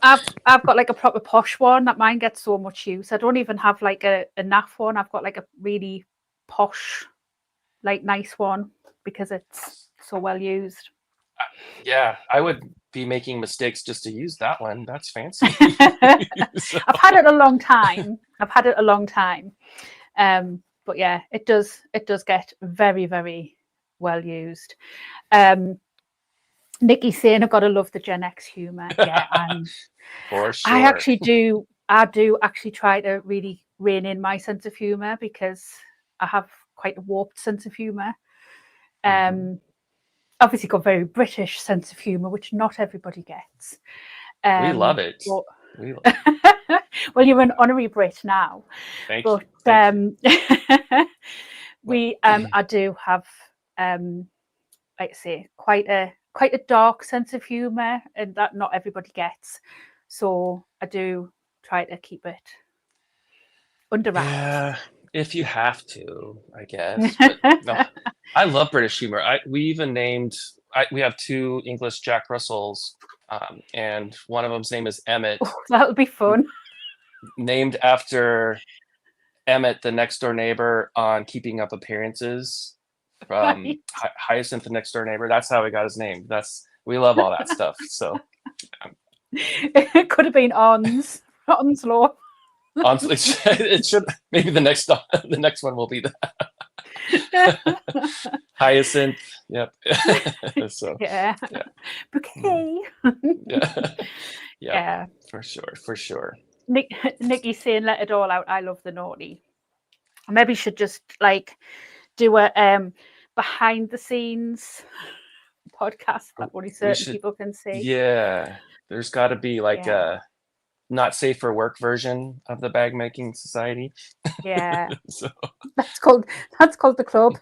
I've got like a proper posh one that mine gets so much use. I don't even have like a naff one. I've got like a really posh, like nice one because it's so well used. Yeah, I would be making mistakes just to use that one. That's fancy. I've had it a long time. But yeah, it does get very, very well used. Nikki's saying, "I've got to love the Gen X humor." Yeah, for sure. I do actually try to really rein in my sense of humor because I have quite a warped sense of humor. Obviously got a very British sense of humor, which not everybody gets. We love it. Well, you're an honorary Brit now. Thank you. I do have, like I say, quite a dark sense of humor, and that not everybody gets. So I do try to keep it under wraps. Yeah, if you have to, I guess. But no, I love British humor. We even named. We have 2 English Jack Russells, and one of them's name is Emmett. Oh, that'll be fun. Named after Emmett, the next door neighbor on Keeping Up Appearances, from Hyacinth, the next door neighbor. That's how he got his name. We love all that stuff. So it could have been Onslow. It should, maybe the next one will be that. Hyacinth. Yep. So yeah. Bouquet. Yeah. For sure. Nikki's saying, "Let it all out. I love the naughty." Maybe you should just like do a behind the scenes podcast that only certain people can see. Yeah, there's got to be like a not safe for work version of the Bag Making Society. Yeah. So that's called the club.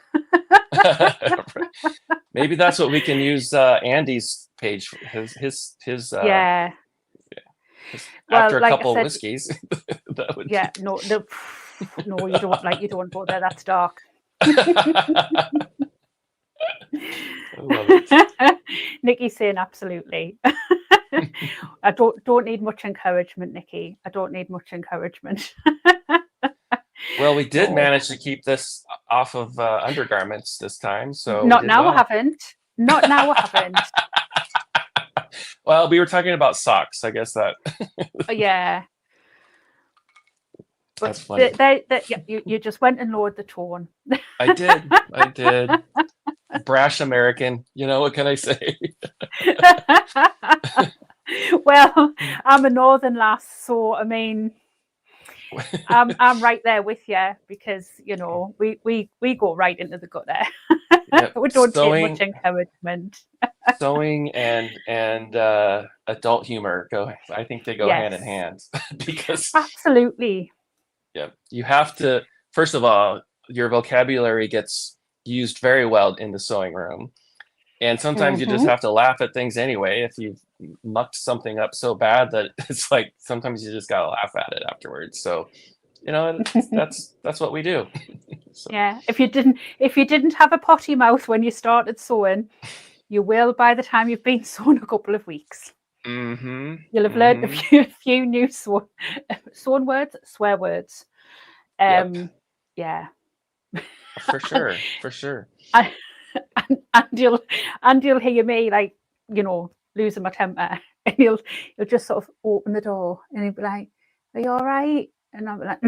Maybe that's what we can use Andy's page for. His yeah. After a couple of whiskeys. No, you don't go there. That's dark. I love it. Nikki's saying absolutely. I don't need much encouragement, Nikki. I don't need much encouragement. Well, we did manage to keep this off of undergarments this time, so not now. I haven't. Not now. I haven't. Well, we were talking about socks. I guess that. Yeah. That's funny. You just went and lowered the tone. I did. Brash American. You know, what can I say? Well, I'm a northern lass, so I mean, I'm right there with you because we go right into the gutter. Yep. We don't take much encouragement. Sewing and adult humor I think they go hand in hand because absolutely. Yeah, you have to. First of all, your vocabulary gets used very well in the sewing room, and sometimes you just have to laugh at things anyway. If you've mucked something up so bad that it's like sometimes you just gotta laugh at it afterwards. So, that's what we do. So. Yeah. If you didn't have a potty mouth when you started sewing, you will by the time you've been sewing a couple of weeks. Mm-hmm. You'll have learned a few new sewing words, swear words. Yep. Yeah. For sure. For sure. And you'll hear me like, losing my temper, and you'll just sort of open the door and you'll be like, "Are you all right?" And I'll be like,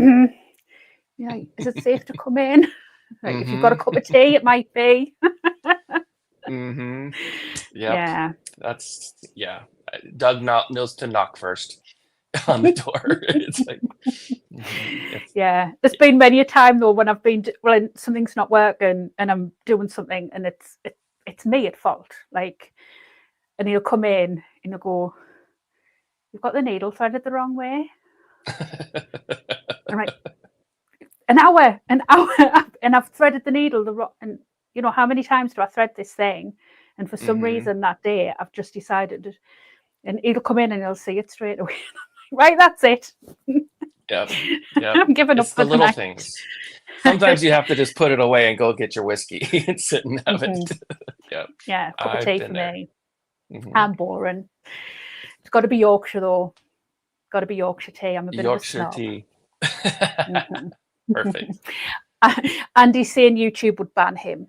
You're like, "Is it safe to come in?" Like, if you've got a cup of tea, it might be. Mm-hmm. Yep. Yeah. Doug knows to knock first on the door. It's like, Yeah. There's been many a time though when I've been when something's not working and I'm doing something and it's me at fault. Like, and he'll come in and he'll go, "You've got the needle threaded the wrong way." I'm like, an hour, and I've threaded the needle the wrong. And how many times do I thread this thing? And for some reason that day, I've just decided. And he'll come in and he'll see it straight away. Right, that's it. Yep. I'm giving up It's for the little night. things. Sometimes you have to just put it away and go get your whiskey and sit and have it. Yep. Yeah, cup of tea for me. Mm-hmm. I'm boring. It's got to be Yorkshire though. Got to be Yorkshire tea. I'm a bit Yorkshire of a snob. tea. Perfect. Andy's saying YouTube would ban him.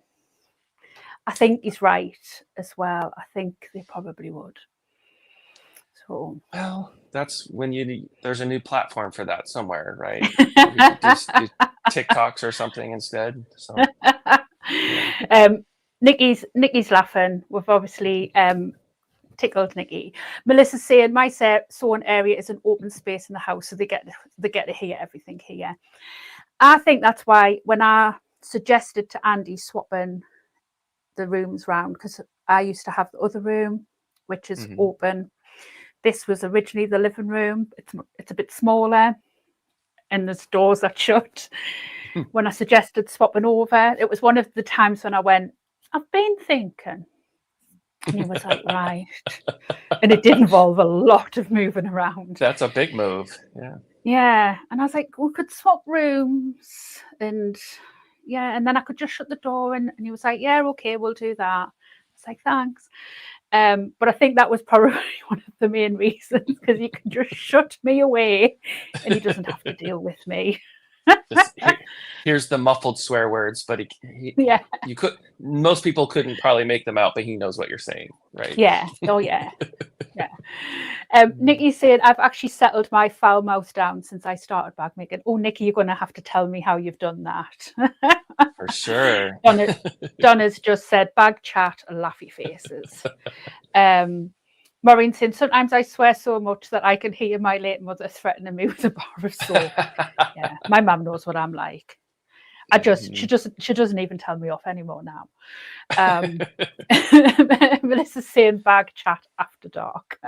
I think he's right as well. I think they probably would. So, well, that's when there's a new platform for that somewhere, right? You could just do TikToks or something instead. So, yeah. Nikki's laughing. We've obviously tickled Nikki. Melissa's saying my sewing area is an open space in the house, so they get to hear everything here. I think that's why when I suggested to Andy swapping the rooms round, because I used to have the other room, which is open. This was originally the living room. It's a bit smaller, and there's doors that shut. When I suggested swapping over, it was one of the times when I went, "I've been thinking." And he was like, "Right." And it did involve a lot of moving around. That's a big move. Yeah. Yeah. And I was like, "We could swap rooms." And yeah, and then I could just shut the door. And he was like, "Yeah, okay, we'll do that." It's like, "Thanks." But I think that was probably one of the main reasons, because you can just shut me away and he doesn't have to deal with me. Here's the muffled swear words, but Yeah. Most people couldn't probably make them out, but he knows what you're saying, right? Yeah. Oh yeah. Yeah. Nikki said, "I've actually settled my foul mouth down since I started bag making." Oh, Nikki, you're going to have to tell me how you've done that. For sure. Donna's just said, "Bag chat, laughy faces." Maureen saying, "Sometimes I swear so much that I can hear my late mother threatening me with a bar of soap." Yeah, my mum knows what I'm like. She doesn't even tell me off anymore now. Melissa's saying, "Bag chat after dark."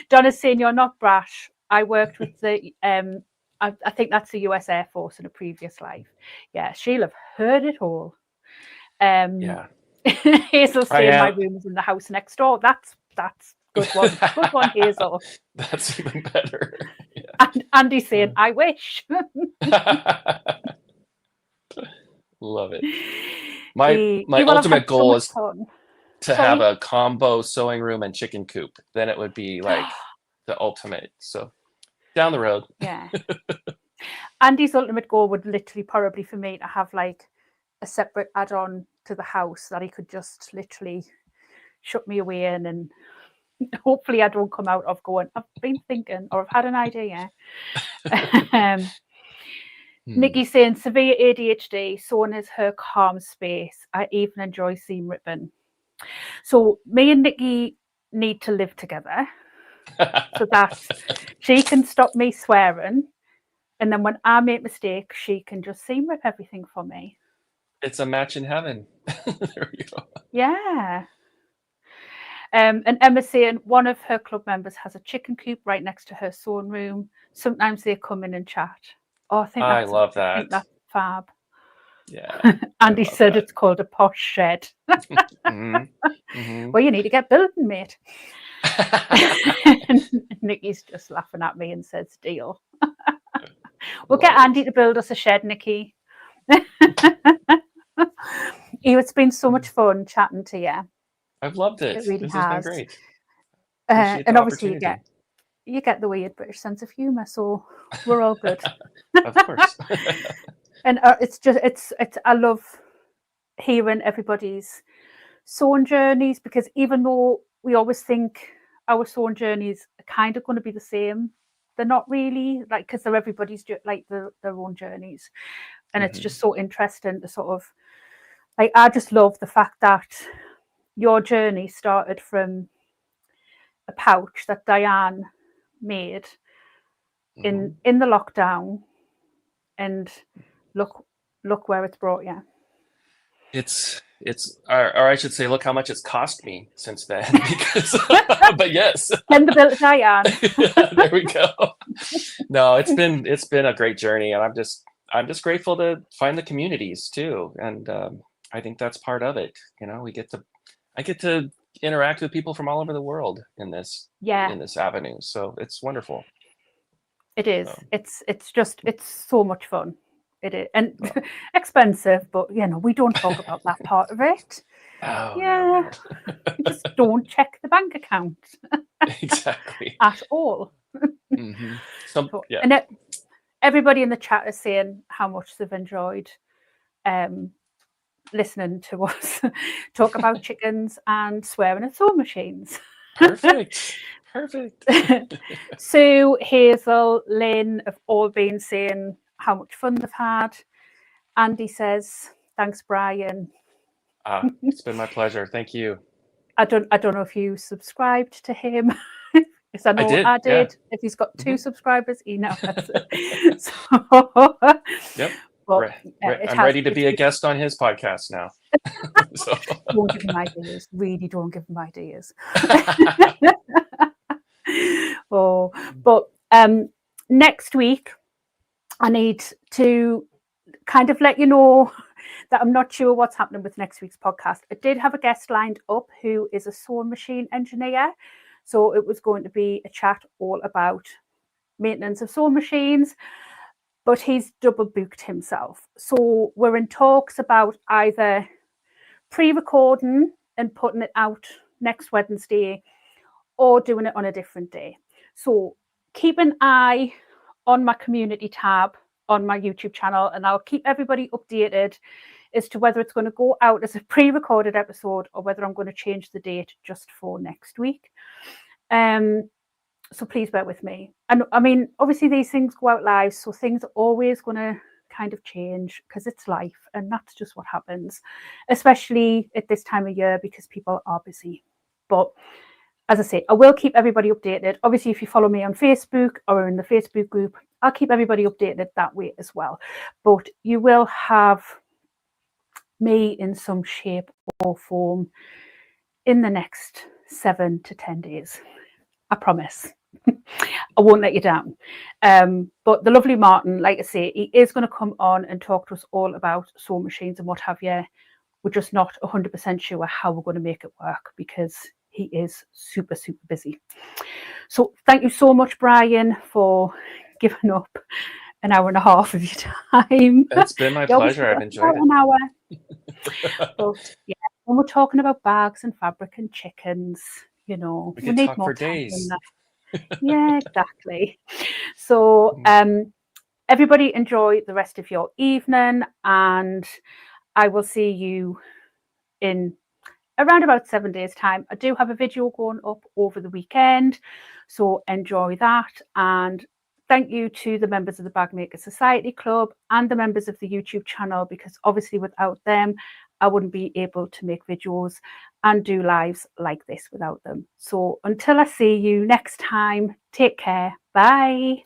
Donna's saying, "You're not brash. I worked with the I think that's the US Air Force in a previous life." Yeah, she'll have heard it all. Yeah. Hazel's saying, "My room is in the house next door." That's good one. Good one, Hazel. That's even better. Yeah. And Andy's saying, "I wish." Love it. My ultimate goal is to have a combo sewing room and chicken coop. Then it would be like the ultimate. So down the road. Yeah. Andy's ultimate goal would literally probably for me to have like a separate add-on to the house that he could just literally shut me away in, and hopefully I don't come out of going, "I've been thinking," or "I've had an idea." Nikki's saying, "Severe ADHD, sewing is her calm space. I even enjoy seam ripping." So me and Nikki need to live together so that she can stop me swearing, and then when I make mistakes, she can just seam rip everything for me. It's a match in heaven. There we go. Yeah. And Emma's saying one of her club members has a chicken coop right next to her sewing room. Sometimes they come in and chat. Oh, I love that. I think that's fab. Yeah. Andy said it's called a posh shed. Well, you need to get building, mate. Nikki's just laughing at me and says, "Deal." We'll get Andy to build us a shed, Nikki. It's been so much fun chatting to you. I've loved it. It really This has been has. great. Appreciate And the obviously opportunity. you get the weird British sense of humour, so we're all good. Of course. And it's I love hearing everybody's sewing journeys, because even though we always think our sewing journeys are kind of going to be the same, they're not really, like, because they're everybody's like their own journeys. And it's just so interesting to sort of, like, I just love the fact that your journey started from a pouch that Diane made in the lockdown, and look where it's brought you. It's or I should say, look how much it's cost me since then. Because, but yes, Send the bill to Diane. there we go. No, it's been a great journey, and I'm just grateful to find the communities too, and I think that's part of it. You know, I get to interact with people from all over the world in this avenue, so it's wonderful. It is. It's so much fun. It is, and expensive, but we don't talk about that part of it. Oh, no. Just don't check the bank account. Exactly. At all. And everybody in the chat is saying how much they've enjoyed listening to us talk about chickens and swearing at sewing machines. Perfect. Sue, Hazel, Lynn have all been saying how much fun they've had. Andy says, thanks, Bryan. It's been my pleasure. Thank you. I don't know if you subscribed to him. Because I know I did. Yeah. If he's got 2 subscribers, he knows. Yep. But, I'm ready to be a guest on his podcast now. Don't give him ideas. Really don't give him ideas. But next week, I need to kind of let you know that I'm not sure what's happening with next week's podcast. I did have a guest lined up who is a sewing machine engineer. So it was going to be a chat all about maintenance of sewing machines, but he's double booked himself. So we're in talks about either pre-recording and putting it out next Wednesday, or doing it on a different day. So keep an eye on my community tab on my YouTube channel, and I'll keep everybody updated as to whether it's going to go out as a pre-recorded episode or whether I'm going to change the date just for next week. So please bear with me. And I mean, obviously these things go out live, so things are always going to kind of change because it's life, and that's just what happens, especially at this time of year because people are busy. But as I say, I will keep everybody updated. Obviously, if you follow me on Facebook or in the Facebook group, I'll keep everybody updated that way as well. But you will have me in some shape or form in the next 7 to 10 days. I promise. I won't let you down. But the lovely Martin, like I say, he is going to come on and talk to us all about sewing machines and what have you. We're just not 100% sure how we're going to make it work because he is super, super busy. So thank you so much, Bryan, for giving up an hour and a half of your time. It's been my pleasure. I've enjoyed it. An hour. But yeah, when we're talking about bags and fabric and chickens, we need talk more for time days. than that. Yeah, exactly. So everybody enjoy the rest of your evening, and I will see you in around about 7 days' time. I do have a video going up over the weekend, so enjoy that. And thank you to the members of the Bag Maker Society Club and the members of the YouTube channel, because obviously without them, I wouldn't be able to make videos and do lives like this without them. So until I see you next time, take care. Bye.